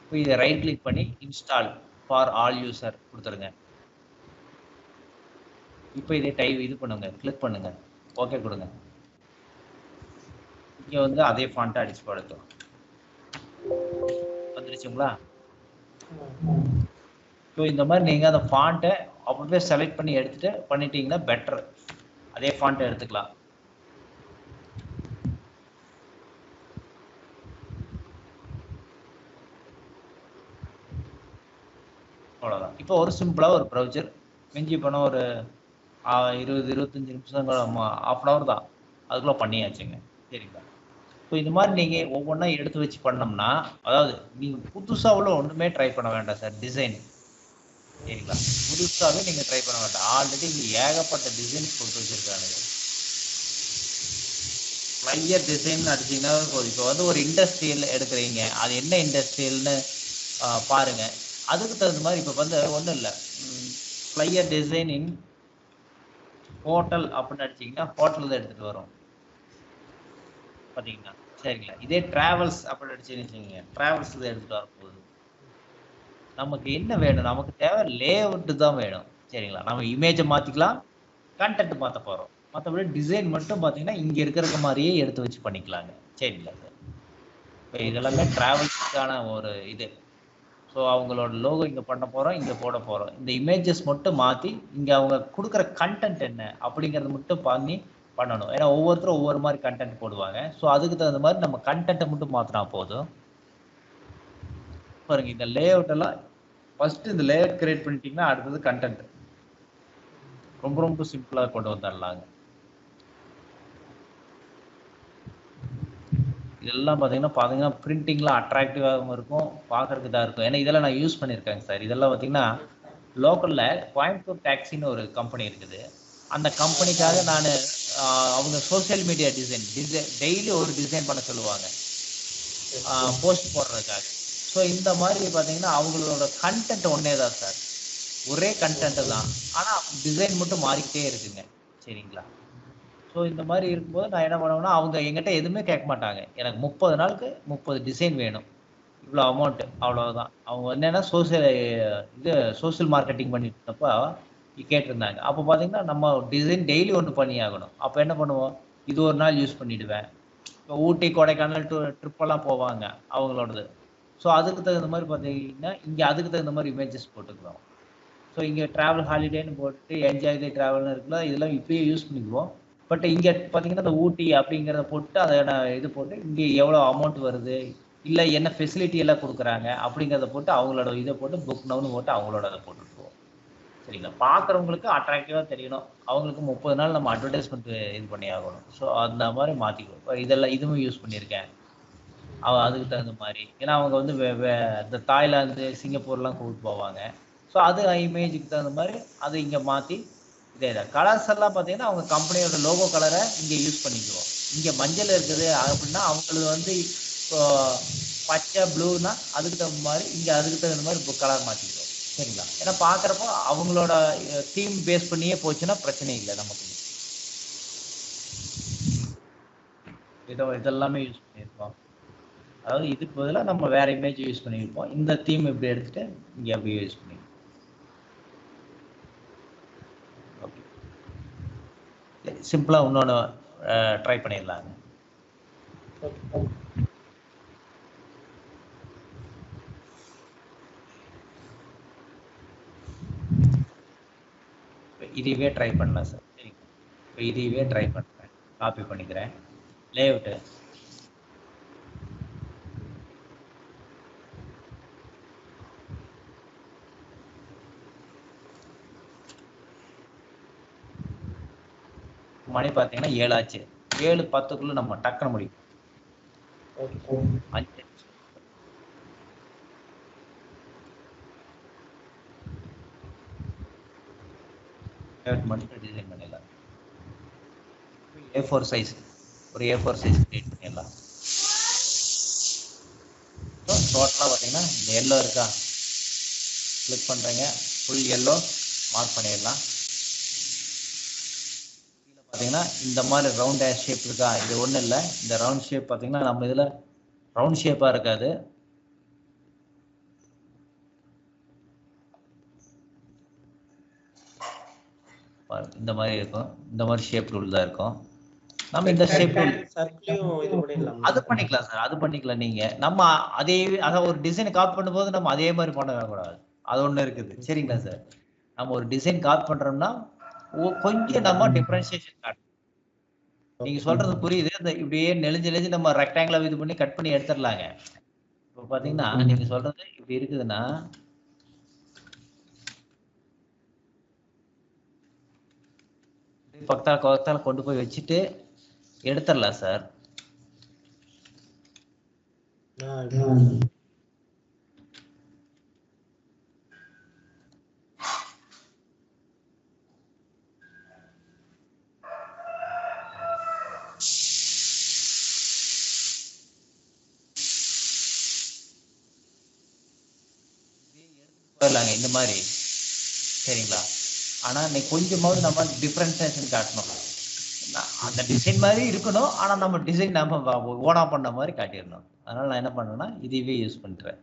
இப்போ இதை ரைட் கிளிக் பண்ணி இன்ஸ்டால் ஃபார் ஆல் யூசர் கொடுத்துருங்க. இப்போ இதே இது பண்ணுங்க, கிளிக் பண்ணுங்க, ஓகே கொடுங்க. இங்க வந்து அதே ஃபாண்ட்டை அடிச்சு படுத்தும். வந்துருச்சுங்களா? ஸோ இந்த மாதிரி நீங்க அந்த ஃபாண்ட்டை அப்படியே செலக்ட் பண்ணி எடுத்துட்டு பண்ணிட்டீங்கன்னா பெட்டர். அதே ஃபாண்ட்டை எடுத்துக்கலாம். அவ்வளோதான். இப்போ ஒரு சிம்பிளா ஒரு ப்ரௌசர் மிஞ்சி போனால் ஒரு 20-25 நிமிஷம் ½ hour தான், அதுக்குள்ள பண்ணியாச்சுங்க. சரிங்களா? ஸோ இது மாதிரி நீங்க ஒவ்வொன்றா எடுத்து வச்சு பண்ணோம்னா, அதாவது நீங்க புதுசா உள்ள ஒண்ணுமே ட்ரை பண்ண வேண்டாம் சார். டிசைன் சரிங்களா? புதுசாவே நீங்க ட்ரை பண்ண வேண்டாம். ஆல்ரெடி இங்க ஏகப்பட்ட டிசைன்ஸ் கொடுத்து வச்சிருக்கானுங்க. ஃப்ளையர் டிசைன் அடிச்சீங்கன்னா இப்போ வந்து ஒரு இண்டஸ்ட்ரியல் எடுக்கிறீங்க, அது என்ன இண்டஸ்ட்ரியல்னு பாருங்க. அதுக்கு தகுந்த மாதிரி இப்போ வந்து ஒன்றும் இல்லை, ஃப்ளையர் டிசைன் இன் ஹோட்டல் அப்படின்னு அடிச்சிங்கன்னா ஹோட்டல் தான் எடுத்துகிட்டு வரும். பார்த்தீங்கன்னா சரிங்களா? இதே டிராவல்ஸ் அப்படின்னு அடிச்சுன்னு வச்சுக்கோங்க, டிராவல்ஸ் இதை எடுத்துட்டு வரப்போகுது. நமக்கு என்ன வேணும்? நமக்கு தேவை லே அவுட் தான் வேணும். சரிங்களா? நம்ம இமேஜை மாத்திக்கலாம், கண்டென்ட் மாத்த போறோம். மற்றபடி டிசைன் மட்டும் பார்த்தீங்கன்னா இங்க இருக்கிற மாதிரியே எடுத்து வச்சு பண்ணிக்கலாங்க. சரிங்களா சார்? இப்போ இதெல்லாமே டிராவல்ஸ்க்கான ஒரு இது. ஸோ அவங்களோட லோகோ இங்க பண்ண போறோம், இங்க போட போறோம். இந்த இமேஜஸ் மட்டும் மாத்தி இங்க அவங்க கொடுக்குற கண்டென்ட் என்ன அப்படிங்கறத மட்டும் பண்ணி பண்ணணும். ஏன்னா ஒவ்வொருத்தரும் ஒவ்வொரு மாதிரி கண்டென்ட் போடுவாங்க. ஸோ அதுக்கு தகுந்த மாதிரி நம்ம கண்டென்ட்டை மட்டும் மாத்தினா போதும். பாருங்க இந்த லே அவுட் எல்லாம் ஃபர்ஸ்ட் இந்த லேஅவுட் கிரியேட் பண்ணிட்டீங்கன்னா அடுத்தது கண்டென்ட். ரொம்ப ரொம்ப சிம்பிளா கொண்டு வந்துடலாங்க. இதெல்லாம் பார்த்தீங்கன்னா பிரிண்டிங்லாம் அட்ராக்டிவாகவும் இருக்கும், பார்க்கறதுக்கு இதாக இருக்கும். ஏன்னா இதெல்லாம் நான் யூஸ் பண்ணியிருக்கேங்க சார். இதெல்லாம் பார்த்தீங்கன்னா லோக்கல்ல கோயம்புத்தூர் டாக்ஸின்னு ஒரு கம்பெனி இருக்குது. அந்த கம்பெனிக்காக நான் அவங்க சோசியல் மீடியா டிசைன் டெய்லி ஒரு டிசைன் பண்ண சொல்லுவாங்க போஸ்ட் போடுறதுக்காக. ஸோ இந்த மாதிரி பார்த்தீங்கன்னா அவங்களோட கண்டென்ட் ஒன்னே தான் சார், ஒரே கண்டென்ட் தான், ஆனால் டிசைன் மட்டும் மாறிக்கிட்டே இருக்குங்க. சரிங்களா? ஸோ இந்த மாதிரி இருக்கும்போது நான் என்ன பண்ணுவேன்னா அவங்க எங்கிட்ட எதுவுமே கேட்க மாட்டாங்க. எனக்கு 30 நாளுக்கு 30 டிசைன் வேணும், இவ்வளோ அமௌண்ட், அவ்வளோதான். அவங்க என்னன்னா சோசியல் மார்க்கெட்டிங் பண்ணிட்டு இருந்தப்போ கேட்டிருந்தாங்க. அப்போ பார்த்தீங்கன்னா நம்ம டிசைன் டெய்லி ஒன்று பண்ணி ஆகணும். அப்போ என்ன பண்ணுவோம், இது ஒரு நாள் யூஸ் பண்ணிடுவேன். இப்போ ஊட்டி கொடைக்கானல் ட்ரிப்பெல்லாம் போவாங்க அவங்களோடது. ஸோ அதுக்கு தகுந்த மாதிரி பார்த்தீங்கன்னா இங்கே அதுக்கு தகுந்த மாதிரி இமேஜஸ் போட்டுக்குவோம். ஸோ இங்கே ட்ராவல் ஹாலிடேன்னு போட்டு என்ஜாய் தி ட்ராவல்னு இருக்குல்ல, இதெல்லாம் இப்பயே யூஸ் பண்ணிக்குவோம். பட் இங்கே பார்த்தீங்கன்னா இந்த ஊட்டி அப்படிங்கிறத போட்டு அதை நான் இது போட்டு இங்கே எவ்வளோ அமௌண்ட் வருது, இல்லை என்ன ஃபெசிலிட்டி எல்லாம் கொடுக்குறாங்க அப்படிங்கிறத போட்டு அவங்களோட இதை போட்டு புக் நவுன்னு போட்டு அவங்களோட அதை போட்டுருவோம். சரிங்களா? பார்க்குறவங்களுக்கு அட்ராக்டிவாக தெரியணும். அவங்களுக்கு 30 நாள் நம்ம அட்வர்டைஸ்மெண்ட் இது பண்ணி ஆகணும். ஸோ அந்த மாதிரி மாற்றிக்குவோம். இதெல்லாம் இதுவும் யூஸ் பண்ணியிருக்கேன் அதுக்கு தகுந்த மாதிரி. ஏன்னா அவங்க வந்து இந்த தாய்லாந்து சிங்கப்பூர்லாம் கூப்பிட்டு போவாங்க. ஸோ அது இமேஜுக்கு தகுந்த மாதிரி அதை இங்கே மாற்றி இதே தான். கலர்ஸ் எல்லாம் பார்த்தீங்கன்னா அவங்க கம்பெனியோட லோகோ கலரை இங்கே யூஸ் பண்ணிக்குவோம். இங்கே மஞ்சள் இருக்குது அப்படின்னா அவங்களுக்கு வந்து இப்போ பச்சை ப்ளூனா அதுக்கு தகுந்த மாதிரி இங்கே அதுக்கு தகுந்த மாதிரி இப்போ கலர் மாற்றிக்குவோம். சரிங்களா? ஏன்னா பார்க்குறப்போ அவங்களோட தீம் பேஸ் பண்ணியே போச்சுன்னா பிரச்சனை இல்லை நமக்கு. இதெல்லாமே யூஸ் பண்ணியிருக்கோம். அதாவது இதுக்கு பதிலாக நம்ம வேற இமேஜ் யூஸ் பண்ணியிருப்போம். இந்த தீம் இப்படி எடுத்துட்டு இங்கே அப்படியே யூஸ் பண்ணிருப்போம். சிம்பிளா இன்னொன்று ட்ரை பண்ணிடலாங்க. இதுவே ட்ரை பண்ணலாம் சார். சரிங்க, இப்போ இதுவே ட்ரை பண்ணுறேன், காப்பி பண்ணிக்கிறேன். லேஅவுட்டு மணி பார்த்தீங்கன்னா 7 ஆச்சு. 7:10 நம்ம டக்குன்னு முடிக்கும். 5 மட்டும் டிசைன் பண்ணிடலாம். A4 சைஸ், ஒரு A4 சைஸ் கிரியேட் பண்ணிடலாம். டோட்டலாக பார்த்தீங்கன்னா இந்த எல்லோ இருக்கா, கிளிக் பண்ணுறீங்க, ஃபுல் எல்லோ மார்க் பண்ணிடலாம். பார்த்தீங்கன்னா இந்த மாதிரி ரவுண்ட் ஷேப் இருக்கா, இது ஒன்றும் இல்லை. இந்த ரவுண்ட் ஷேப் பார்த்தீங்கன்னா நம்ம இதில் ரவுண்ட் ஷேப்பாக இருக்காது, இந்த மாதிரி இருக்கும். இந்த மாதிரி ஷேப் ரூல் தான் இருக்கும். நம்ம இந்த ஷேப் ரூல் அது பண்ணிக்கலாம் சார், அது பண்ணிக்கலாம். நீங்க நம்ம அதே அதாவது ஒரு டிசைன் காப்பி பண்ணும்போது நம்ம அதே மாதிரி பண்ண கூடாது, அது ஒண்ணு இருக்குது. சரிங்களா சார்? நம்ம ஒரு டிசைன் காப்பி பண்றோம்னா கொஞ்சம் நம்ம டிஃபரன்ஷியேஷன் காட்டணும். நீங்க சொல்றது புரியுது. இந்த இப்படியே நெளிஞ்சு நம்ம ரெக்டாங்கிளா இது பண்ணி கட் பண்ணி எடுத்துடலாங்க. இப்போ பாத்தீங்கன்னா நீங்க சொல்றது இப்படி இருக்குதுன்னா பக்கத்தால கொண்டு போய் வச்சுட்டு எடுத்துடலாம் சார். இந்த மாதிரி. சரிங்களா? ஆனா நீ கொஞ்சமாவது நம்ம டிஃபரன்சியேஷன் காட்டணும். அந்த டிசைன் மாதிரி இருக்கணும். ஆனா நம்ம டிசைன் நம்ம ஓனா பண்ண மாதிரி காட்டிடணும். அதனால நான் என்ன பண்ணேன்னா இதுவே யூஸ் பண்றேன்.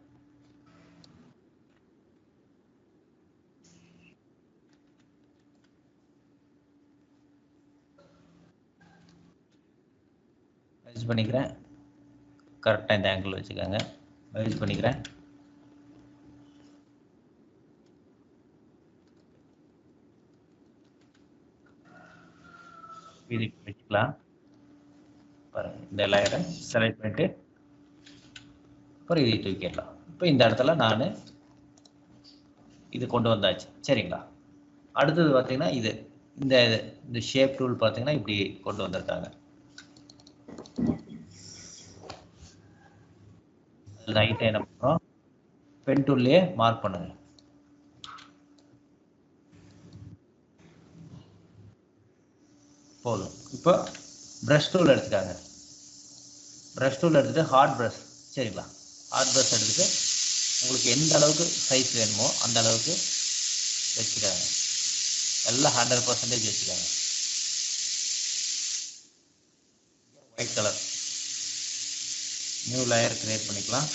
மெர்ஜ் பண்ணிக்கிறேன். கரெக்டா இந்த ஆங்கிள் வச்சுக்கோங்க. மெர்ஜ் பண்ணிக்கிறேன். இது வச்சுக்கலாம். பாருங்க இந்த லேயரை செலக்ட் பண்ணிட்டு அப்புறம் இதை தூக்கிடலாம். இப்போ இந்த இடத்துல நான் இது கொண்டு வந்தாச்சு. சரிங்களா? அடுத்தது பார்த்தீங்கன்னா இது இந்த ஷேப் டூல் பார்த்தீங்கன்னா இப்படி கொண்டு வந்திருக்காங்க. ரைட்டை என்ன பண்ணுறோம், பென் டூல்லையே மார்க் பண்ணுங்க. போதும். இப்போ ப்ரஷ் டூல் எடுத்துக்காங்க. ப்ரஷ் டூல் எடுத்துட்டு ஹார்ட் ப்ரஷ், சரிங்களா? ஹார்ட் ப்ரஷ் எடுத்துட்டு உங்களுக்கு எந்த அளவுக்கு சைஸ் வேணுமோ அந்த அளவுக்கு வச்சுக்காங்க. எல்லாம் 100% வச்சுக்காங்க. White colour new layer create பண்ணிக்கலாம்.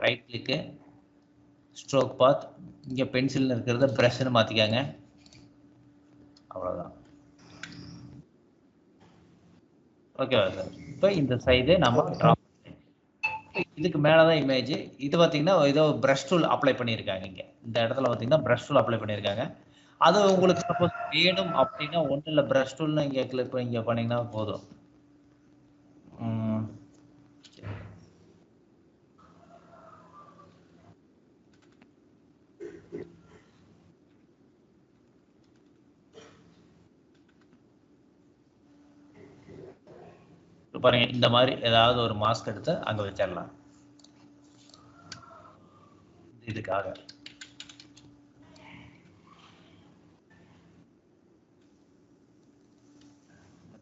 ரைட் கிளிக்கு, ஸ்ட்ரோக் பாத், இங்கே பென்சில் இருக்கிறத ப்ரஷ்னு மாற்றிக்காங்க. அவ்வளோதான். ஓகேவா சார்? இப்போ இந்த சைடு நம்ம ட்ராப், இதுக்கு மேலே தான் இமேஜ். இது பார்த்தீங்கன்னா ஏதோ ப்ரஷ் டூல் அப்ளை பண்ணியிருக்காங்க. இங்கே இந்த இடத்துல பார்த்தீங்கன்னா ப்ரஷ் டூல் அப்ளை பண்ணியிருக்காங்க. அது உங்களுக்கு சப்போஸ் வேணும் அப்படின்னா ஒன்றும் இல்லை, ப்ரஷ் டூல்னு இங்கே கிளிக் இங்கே பண்ணிங்கன்னா போதும். பாருங்க இந்த மாதிரி ஏதாவது ஒரு மாஸ்க் எடுத்து அங்க வச்சிடலாம். இதுக்காக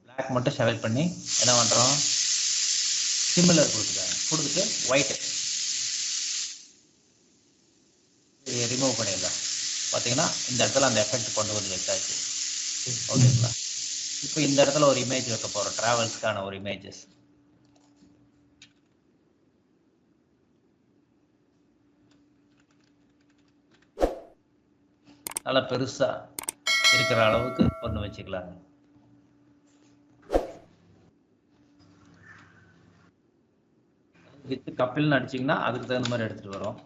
பிளாக் மட்டும் செலக்ட் பண்ணி என்ன பண்றோம், சிமிலர் கொடுத்துட்டு ஒயிட் ரிமூவ் பண்ணிடலாம். பார்த்தீங்கன்னா இந்த இடத்துல அந்த எஃபெக்ட் கொண்டு வந்து வச்சாச்சு. ஓகேங்களா? இப்போ இந்த இடத்துல ஒரு இமேஜ் வைக்க போறோம், டிராவல்ஸ்க்கான ஒரு இமேஜஸ். நல்லா பெருசா இருக்கிற அளவுக்கு ஒன்று வச்சுக்கலாங்க. வித் கப்பில்னு அடிச்சிங்கன்னா அதுக்கு தகுந்த மாதிரி எடுத்துட்டு வரும்.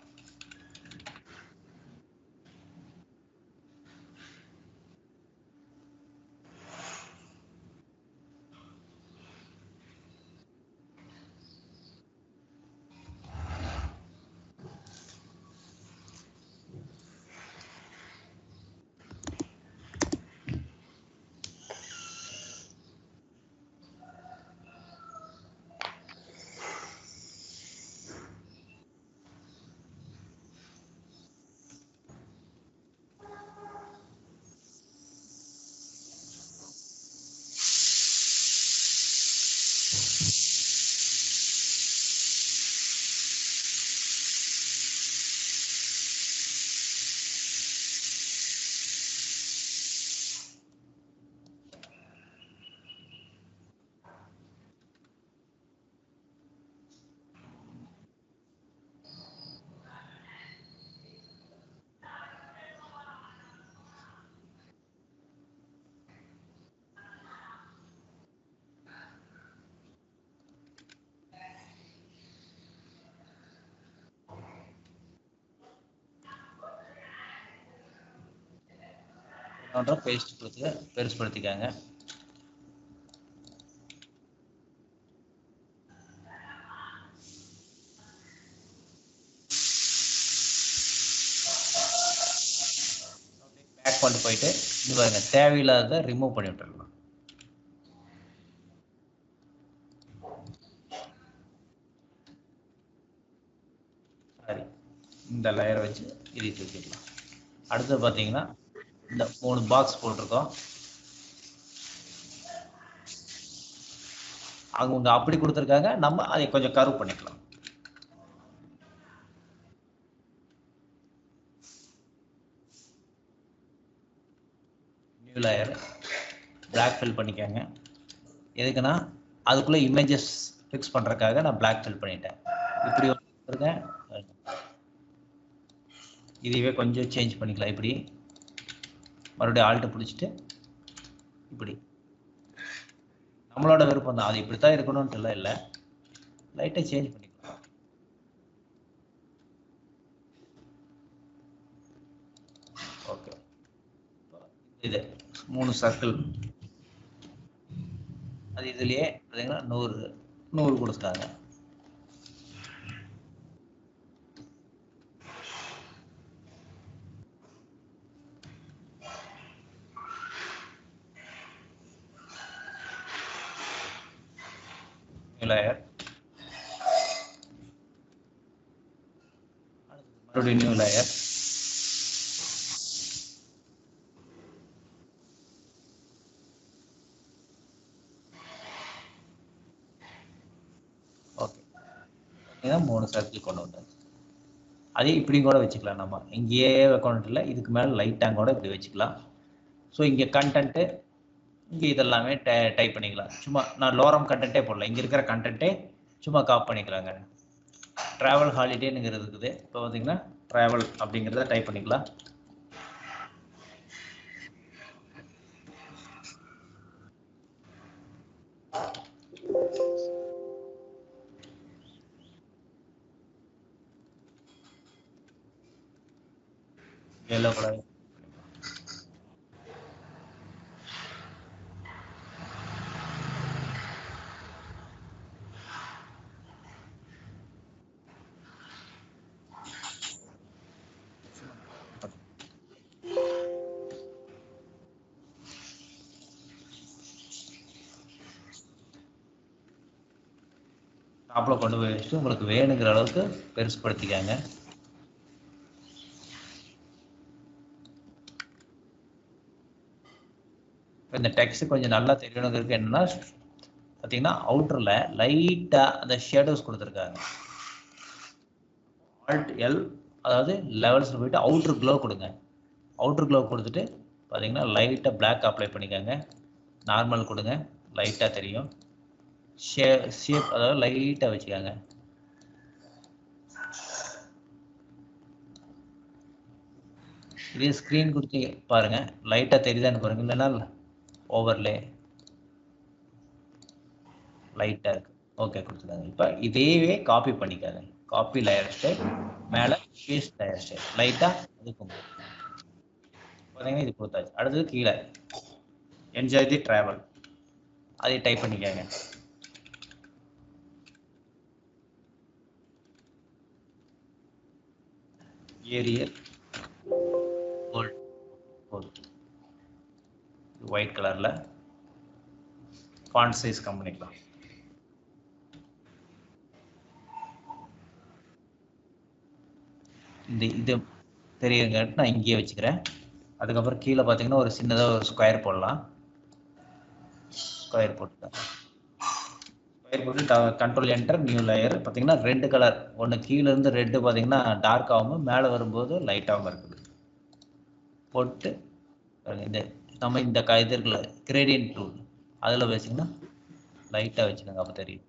பேஸ்ட் கொடுத்து பெருசுபடுத்திக்காங்க. பேக் கொண்டு போயிட்டு இது பாருங்க, தேவையில்லாத ரிமூவ் பண்ணி விட்டுருலாம். சரி, இந்த லேயரை வச்சு இதை தூக்கிடலாம். அடுத்து பார்த்தீங்கன்னா இந்த 3 பாக்ஸ் போட்டிருக்கோம். அவங்க அப்படி கொடுத்துருக்காங்க, நம்ம அதை கொஞ்சம் கர்வ் பண்ணிக்கலாம். நியூ லேயர் பிளாக் ஃபில் பண்ணிக்கோங்க. எதுக்குன்னா அதுக்குள்ள இமேஜஸ் ஃபிக்ஸ் பண்றதுக்காக நான் பிளாக் ஃபில் பண்ணிட்டேன். இப்படி இருக்கேன். இதுவே கொஞ்சம் சேஞ்ச் பண்ணிக்கலாம். இப்படி மறுபடியும் ஆல்ட் பிடிச்சிட்டு இப்படி நம்மளோட விருப்பம் தான். அது இப்படித்தான் இருக்கணும்ட்டு இல்லை, லைட்டை சேஞ்ச் பண்ணிக்கலாம். ஓகே, இது 3 சர்க்கிள். அது இதுலயே பார்த்தீங்கன்னா 100 கொடுத்துட்டாங்க. லேயர் மறுபடியும் நியூ லேயர். ஓகே, 3 சர்க்கிள் கொண்டு வந்தாச்சு. அதே இப்படி கூட வச்சுக்கலாம். நம்ம இங்கேயே அக்கௌண்ட் இல்லை, இதுக்கு மேலே லைட்டாக கூட இப்படி வச்சுக்கலாம். ஸோ இங்கே கண்டென்ட்டு இங்கே இதெல்லாமே டைப் பண்ணிக்கலாம். சும்மா நான் லோரம் கண்டென்ட்டே போடல, இங்கே இருக்கிற கண்டென்ட்டே சும்மா காப்பி பண்ணிக்கலாங்க. ட்ராவல் ஹாலிடேனுங்கிறது இருக்குது. இப்போ பார்த்தீங்கன்னா ட்ராவல் அப்படிங்கிறத டைப் பண்ணிக்கலாம். எல்லோ கலர் டாப்பில் கொண்டு போய் வச்சுட்டு உங்களுக்கு வேணுங்கிற அளவுக்கு பெருசுப்படுத்திக்காங்க. இந்த டெக்ஸ்ட் கொஞ்சம் நல்லா தெரியணுங்கிறதுக்கு என்னன்னா பார்த்தீங்கன்னா அவுட்டரில் லைட்டாக அந்த ஷேடோஸ் கொடுத்துருக்காங்க. ஆல்ட் எல், அதாவது லெவல்ஸில் போயிட்டு அவுட்டர் க்ளோ கொடுங்க. அவுட்டர் க்ளோ கொடுத்துட்டு பார்த்தீங்கன்னா லைட்டாக பிளாக் அப்ளை பண்ணிக்கோங்க. நார்மல் கொடுங்க, லைட்டாக தெரியும். ஷேப் அதாவது லைட்டாக வச்சுக்கோங்க. இதே ஸ்க்ரீன் கொடுத்து பாருங்க, லைட்டாக தெரியுதான்னு பாருங்க. இல்லைன்னா ஓவர்லே லைட்டாக இருக்கு. ஓகே கொடுத்துருக்காங்க. இப்போ இதையவே காப்பி பண்ணிக்காங்க. காப்பி லேயர் ஸ்டைல், மேலே பேஸ்ட் லேயர் ஸ்டைல் லைட்டாக அதுக்கும் பார்த்தீங்கன்னா இது கொடுத்தாச்சு. அடுத்தது கீழே என்ஜாய் தி ட்ராவல் அதை டைப் பண்ணிக்காங்க. ஏரியல் கோல்ட் ஒயிட் கலரில் ஃபாண்ட் சைஸ் கம்மி பண்ணிக்கலாம். இது தெரியுங்க, நான் இங்கேயே வச்சுக்கிறேன். அதுக்கப்புறம் கீழே பார்த்தீங்கன்னா ஒரு சின்னதாக ஒரு ஸ்கொயர் போடலாம். ஸ்கொயர் போட்டுட்டேன். ஸ்கொயர் போட்டு கண்ட்ரோல் என்டர், நியூ லேயர். பார்த்தீங்கன்னா 2 கலர், ஒன்று கீழே இருந்து ரெட்டு பார்த்தீங்கன்னா டார்க்காகவும் மேலே வரும்போது லைட்டாகவும் இருக்குது. போட்டு இந்த நம்ம இந்த இது இருக்குல்ல கிரேடியன்ட் டூல், அதில் வச்சிங்கன்னா லைட்டாக வச்சுக்கோங்க. அப்போ தெரியும்.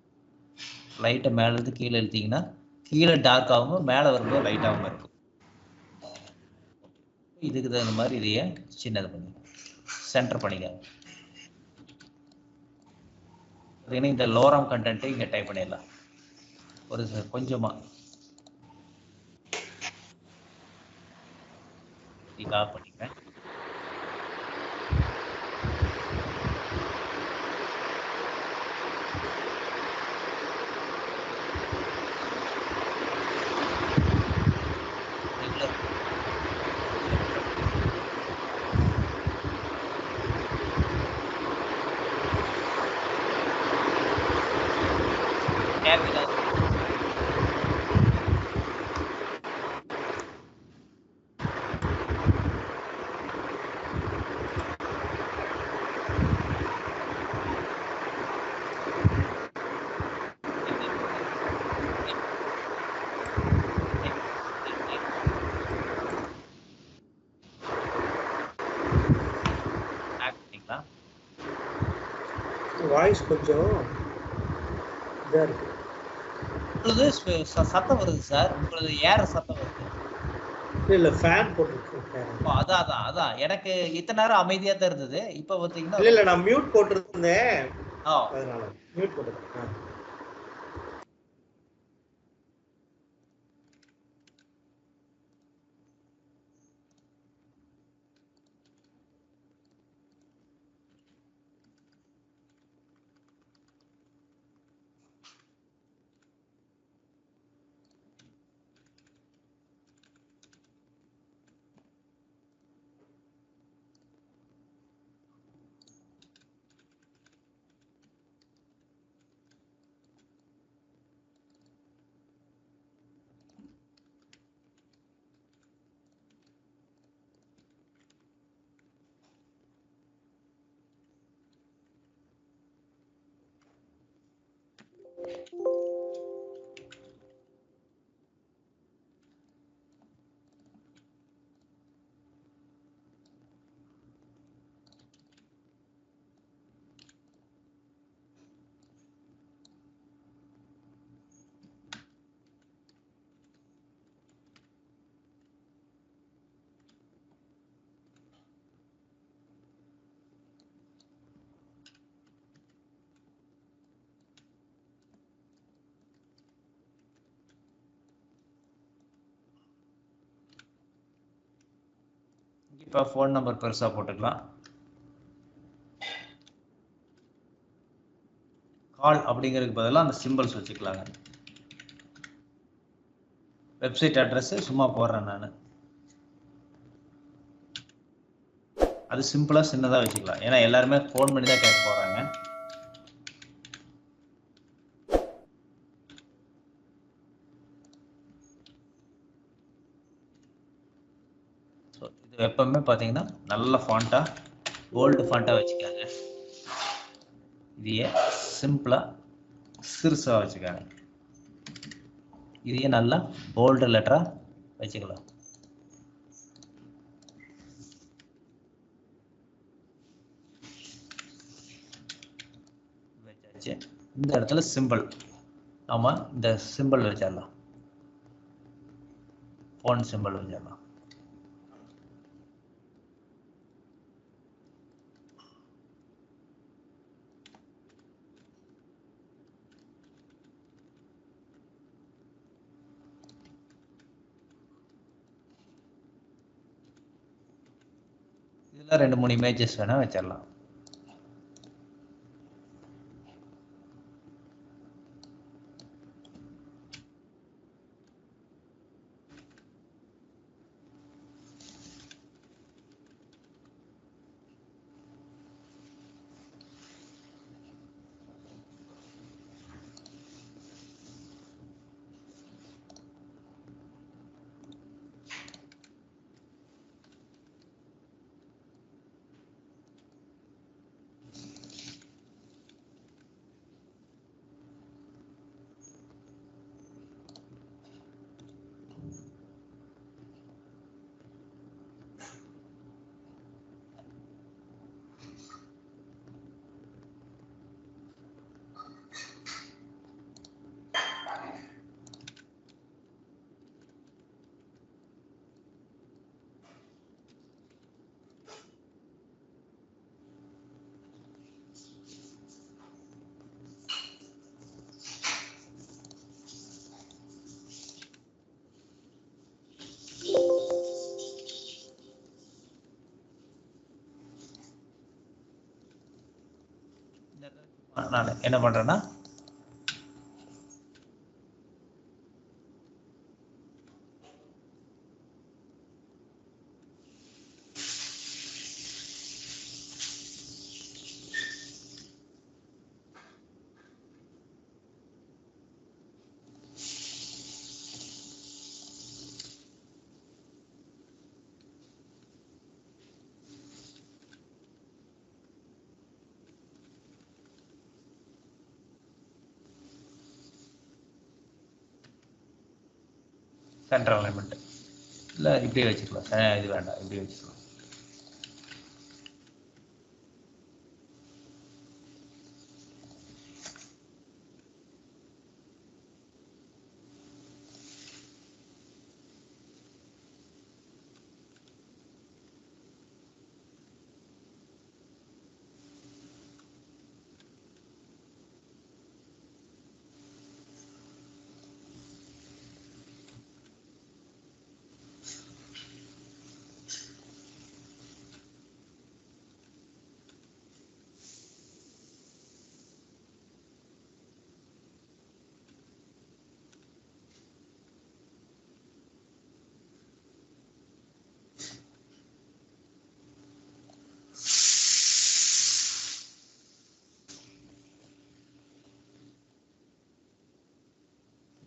லைட்டை மேலேருந்து கீழே இழுத்தீங்கன்னா கீழே டார்க்காகவும் மேலே வரும்போது லைட்டாகவும் இருக்கும். இதுக்கு தகுந்த மாதிரி இதையே சின்னது பண்ணி சென்டர் பண்ணிக்காங்க. பார்த்தீங்கன்னா இந்த லோரம் கண்டென்ட்டை இங்கே டைப் பண்ணிடலாம். ஒரு கொஞ்சமாக இதாக பண்ணிக்கிறேன். வாய்ஸ் கொஞ்சம் இதா இருக்கு. உங்களுது சத்தம் வருது சார். உங்களுது ஏற சத்தம் வருது. இல்ல ஃபேன் போட்டுருக்கேன். அதான் எனக்கு இத்தனை நேரம் அமைதியா தான் இருந்தது. இப்ப பாத்தீங்கன்னா இல்ல நான் மியூட் போட்டிருந்தேன். ஆ அதனால மியூட் போட்டுருக்கேன். இப்ப ஃபோன் நம்பர் பெருசா போட்டுக்கலாம். கால் அப்படிங்கிறதுக்கு பதிலா அந்த சிம்பிள்ஸ் வச்சுக்கலாங்க. வெப்சைட் அட்ரஸ் சும்மா போடுறேன் நான். அது சிம்பிளா சின்னதா வச்சுக்கலாம். ஏன்னா எல்லாருமே ஃபோன் பண்ணி தான் கேட்க போறாங்க. ஸோ இது எப்பவுமே பார்த்தீங்கன்னா நல்ல ஃபாண்ட்டா போல்டு ஃபாண்ட்டா வச்சுக்காங்க. இதையே சிம்பிளா சிறுசா வச்சுக்காங்க. இதையே நல்லா போல்டு லெட்டரா வச்சுக்கலாம். வச்சாச்சு. இந்த இடத்துல சிம்பிள் நாம இந்த சிம்பிள் வச்சிடலாம். ஃபோன் சிம்பிள் வச்சிடலாம். இதுல 2-3 இமேஜஸ் வேணா வச்சிடலாம். நான் என்ன பண்றேன்னா சென்டர் அலைன்மெண்ட் இல்லை இப்படியே வச்சுக்கலாம். இது வேண்டாம், இப்படியே வச்சுக்கலாம்.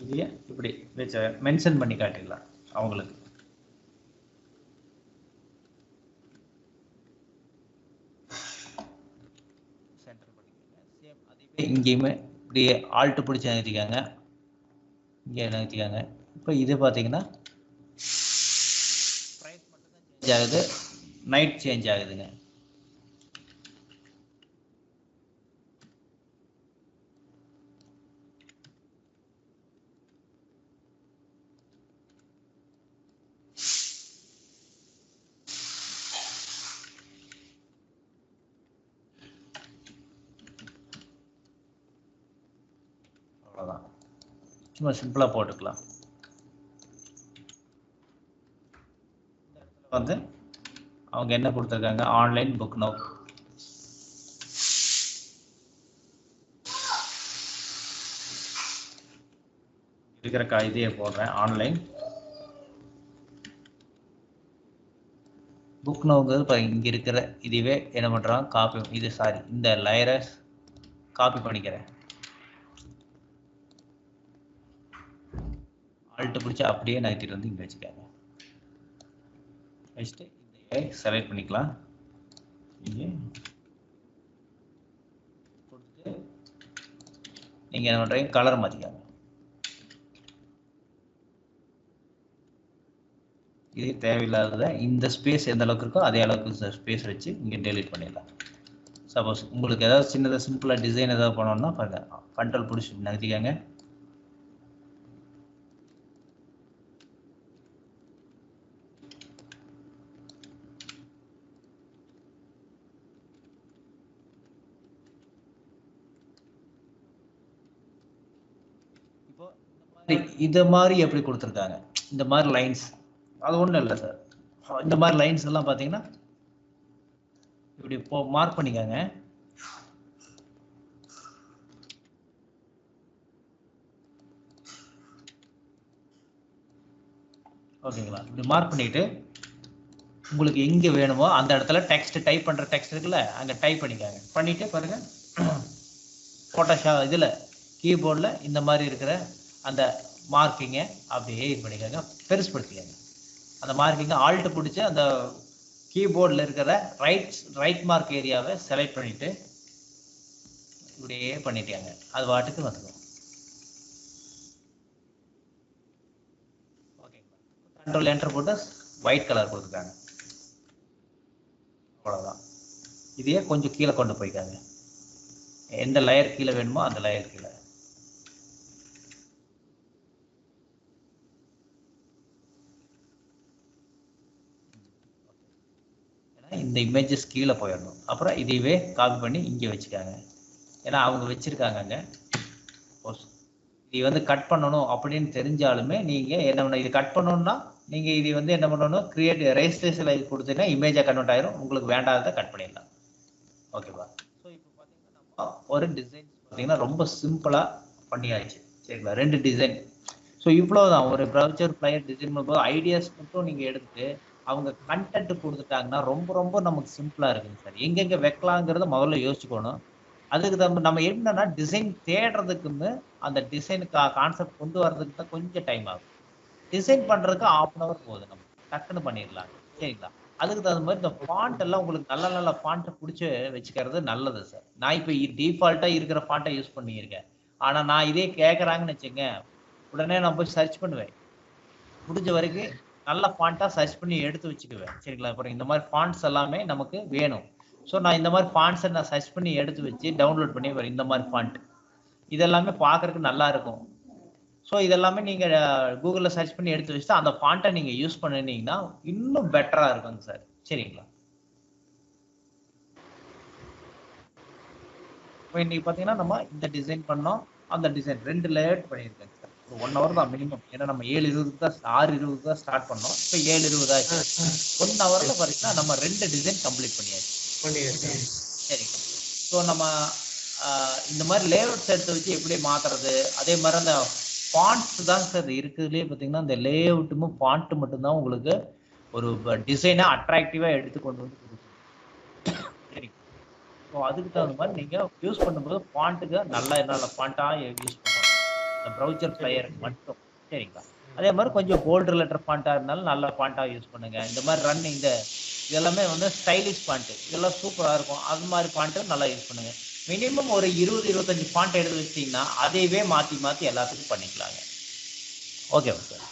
இதையே இப்படி வச்சு மென்ஷன் பண்ணி காட்டிடலாம் அவங்களுக்கு. சென்டர் பண்ணிக்கோங்க. சேம் அதே இங்கேயுமே இப்படியே ஆல்ட்டு பிடிச்சி நிறுத்திக்காங்க, இங்கே நிறுத்திக்காங்க. இப்போ இது பார்த்தீங்கன்னா ப்ரைஸ் மட்டும் தான் சேஞ்ச் ஆகுது, நைட் சேஞ்ச் ஆகுதுங்க. அவ்வளோதான், சும்மா சிம்பிளாக போட்டுக்கலாம். வந்து அவங்க என்ன கொடுத்துருக்காங்க, ஆன்லைன் புக் நவ். இருக்கிற இதையே போடுறேன், ஆன்லைன் புக் நோங்கிறது இங்கே இருக்கிற இதுவே என்ன பண்ணுறாங்க, காப்பி இது சாரி இந்த லேயரை காப்பி பண்ணிக்கிறேன். ஆல்ட்டு பிடிச்சி அப்படியே நகர்த்திட்டு வந்து இங்கே வச்சுக்காங்க. வச்சுட்டு இந்த செலக்ட் பண்ணிக்கலாம். இங்கே கொடுத்துட்டு நீங்கள் என்ன பண்ணுறீங்க, கலர் மாற்றிக்காங்க. இது தேவையில்லாததை இந்த ஸ்பேஸ் எந்த அளவுக்கு இருக்கோ அதே அளவுக்கு ஸ்பேஸ் வச்சு இங்கே டெலீட் பண்ணிடலாம். சப்போஸ் உங்களுக்கு ஏதாவது சின்னதாக சிம்பிளாக டிசைன் ஏதாவது பண்ணணும்னா பாருங்க, கண்ட்ரோல் பிடிச்சி நகர்த்திக்காங்க. இப்போ இது மாதிரி எப்படி கொடுத்துருக்காங்க, இந்த மாதிரி லைன்ஸ், அது ஒன்றும் இல்லை சார். இந்த மாதிரி லைன்ஸ் எல்லாம் பார்த்தீங்கன்னா இப்படி மார்க் பண்ணிக்காங்க. ஓகேங்களா, இப்படி மார்க் பண்ணிட்டு உங்களுக்கு எங்கே வேணுமோ அந்த இடத்துல டெக்ஸ்ட் டைப் பண்ணுற டெக்ஸ்ட் இருக்குல்ல, அங்கே டைப் பண்ணிக்காங்க. பண்ணிட்டு பாருங்க, ஃபோட்டோஷாப் இதில் கீபோர்டில் இந்த மாதிரி இருக்கிற அந்த மார்க்கிங்கை அப்படியே இது பண்ணிக்காங்க, பெருசுப்படுத்திக்காங்க. அந்த மார்க்கிங்கை ஆல்ட்டு பிடிச்சி அந்த கீபோர்டில் இருக்கிற ரைட் மார்க் ஏரியாவை செலக்ட் பண்ணிவிட்டு இப்படியே பண்ணிட்டாங்க. அது வாட்டுக்கு வந்துடும். ஓகேங்களா, கண்ட்ரோல் என்டர் போட்டு ஒயிட் கலர் கொடுத்துருக்காங்க. அவ்வளோதான். இதையே கொஞ்சம் கீழே கொண்டு போய்க்காங்க, எந்த லேயர் கீழே வேணுமோ அந்த லேயர் கீழே. இந்த இமேஜஸ் கீழே போயிடணும். அப்புறம் இதையவே காப்பி பண்ணி இங்கே வச்சுக்காங்க. ஏன்னா அவங்க வச்சுருக்காங்க அங்கே. இது வந்து கட் பண்ணணும் அப்படின்னு தெரிஞ்சாலுமே நீங்கள் என்ன பண்ணணும், இது கட் பண்ணணும்னா நீங்கள் இது வந்து என்ன பண்ணணும், கிரியேட் ரெஜிஸ்ட்ரேஷனில் கொடுத்தீங்கன்னா இமேஜாக கன்வெர்ட் ஆயிரும். உங்களுக்கு வேண்டாததை கட் பண்ணிடலாம். ஓகேவா. ஸோ இப்போ பார்த்தீங்கன்னா நம்ம ஒரு டிசைன் பார்த்தீங்கன்னா ரொம்ப சிம்பிளாக பண்ணியாச்சு. சரிங்களா, 2 டிசைன். ஸோ இவ்வளோதான். ஒரு ப்ரௌச்சர் பிளேயர் டிசைன் பண்ணும்போது ஐடியாஸ் மட்டும் நீங்கள் எடுத்து அவங்க கண்டென்ட் கொடுத்துட்டாங்கன்னா ரொம்ப ரொம்ப நமக்கு சிம்பிளாக இருக்குங்க சார். எங்கெங்கே வைக்கலாங்கிறத முதல்ல யோசிச்சுக்கணும். அதுக்கு நம்ம என்னன்னா டிசைன் தேடுறதுக்குன்னு அந்த டிசைனுக்கு கான்செப்ட் கொண்டு வர்றதுக்கு தான் கொஞ்சம் டைம் ஆகும். டிசைன் பண்ணுறதுக்கு 1/2 hour போகுது, நம்ம டக்குன்னு பண்ணிடலாம். சரிங்களா, அதுக்கு தகுந்த மாதிரி இந்த ஃபாண்ட் எல்லாம் உங்களுக்கு நல்ல நல்ல ஃபாண்ட்டை பிடிச்சி வச்சுக்கிறது நல்லது சார். நான் இப்போ டிஃபால்ட்டாக இருக்கிற ஃபாண்ட்டை யூஸ் பண்ணியிருக்கேன். ஆனால் நான் இதே கேட்குறாங்கன்னு வச்சுங்க, உடனே நான் போய் சர்ச் பண்ணுவேன். முடிஞ்ச வரைக்கும் நல்ல ஃபாண்ட்டாக சர்ச் பண்ணி எடுத்து வச்சுக்குவேன். சரிங்களா, அப்புறம் இந்த மாதிரி ஃபாண்ட்ஸ் எல்லாமே நமக்கு வேணும். ஸோ நான் இந்த மாதிரி ஃபாண்ட்ஸை நான் சர்ச் பண்ணி எடுத்து வச்சு டவுன்லோட் பண்ணி வரும். இந்த மாதிரி ஃபாண்ட் இதெல்லாமே பார்க்கறதுக்கு நல்லா இருக்கும். ஸோ இதெல்லாமே நீங்கள் கூகுளில் சர்ச் பண்ணி எடுத்து வச்சுட்டு அந்த ஃபாண்ட்டை நீங்கள் யூஸ் பண்ணினீங்கன்னா இன்னும் பெட்டராக இருக்குங்க சார். சரிங்களா, இப்போ இன்னைக்கு பார்த்தீங்கன்னா நம்ம இந்த டிசைன் பண்ணோம், அந்த டிசைன் 2 லேயர் பண்ணியிருக்கேங்க சார். ஒரு 1 hour தான் மினிமம். ஏன்னா நம்ம 7:20 தான் 6:20 தான் ஸ்டார்ட் பண்ணோம். இப்போ 7:20 ஆச்சு. 1 hourல பார்த்தீங்கன்னா நம்ம 2 டிசைன் கம்ப்ளீட் பண்ணியாச்சு. சரிங்க. ஸோ நம்ம இந்த மாதிரி லேஅவுட்ஸ் எடுத்து வச்சு எப்படி மாற்றுறது, அதே மாதிரி அந்த ஃபாண்ட்ஸ் தான் சார் இருக்குதுலேயே பார்த்தீங்கன்னா இந்த லேஅவுட்டும் ஃபாண்ட்டு மட்டும்தான் உங்களுக்கு ஒரு டிசைனை அட்ராக்டிவாக எடுத்து கொண்டு வந்து கொடுக்கும். சரிங்க. ஸோ அதுக்கு தகுந்த மாதிரி நீங்கள் யூஸ் பண்ணும்போது ஃபாண்ட்டுக்கு நல்ல ஃபாண்ட்டாக யூஸ் பண்ணுவோம். இந்த ப்ரௌச்சர் ஃப்ளையருக்கு மட்டும். சரிங்களா? அதே மாதிரி கொஞ்சம் போல்டு லெட்டர் ஃபாண்ட்டாக இருந்தாலும் நல்ல ஃபாண்ட்டாக யூஸ் பண்ணுங்க. இந்த மாதிரி இதெல்லாமே வந்து ஸ்டைலிஷ் ஃபாண்ட்டு. இதெல்லாம் சூப்பராக இருக்கும். அது மாதிரி ஃபாண்ட்டு நல்லா யூஸ் பண்ணுங்க. மினிமம் ஒரு 20, 25 ஃபாண்ட் எடுத்து வச்சிட்டிங்கன்னா அதையவே மாற்றி மாற்றி எல்லாத்துக்கும் பண்ணிக்கலாங்க. ஓகேவா சார்?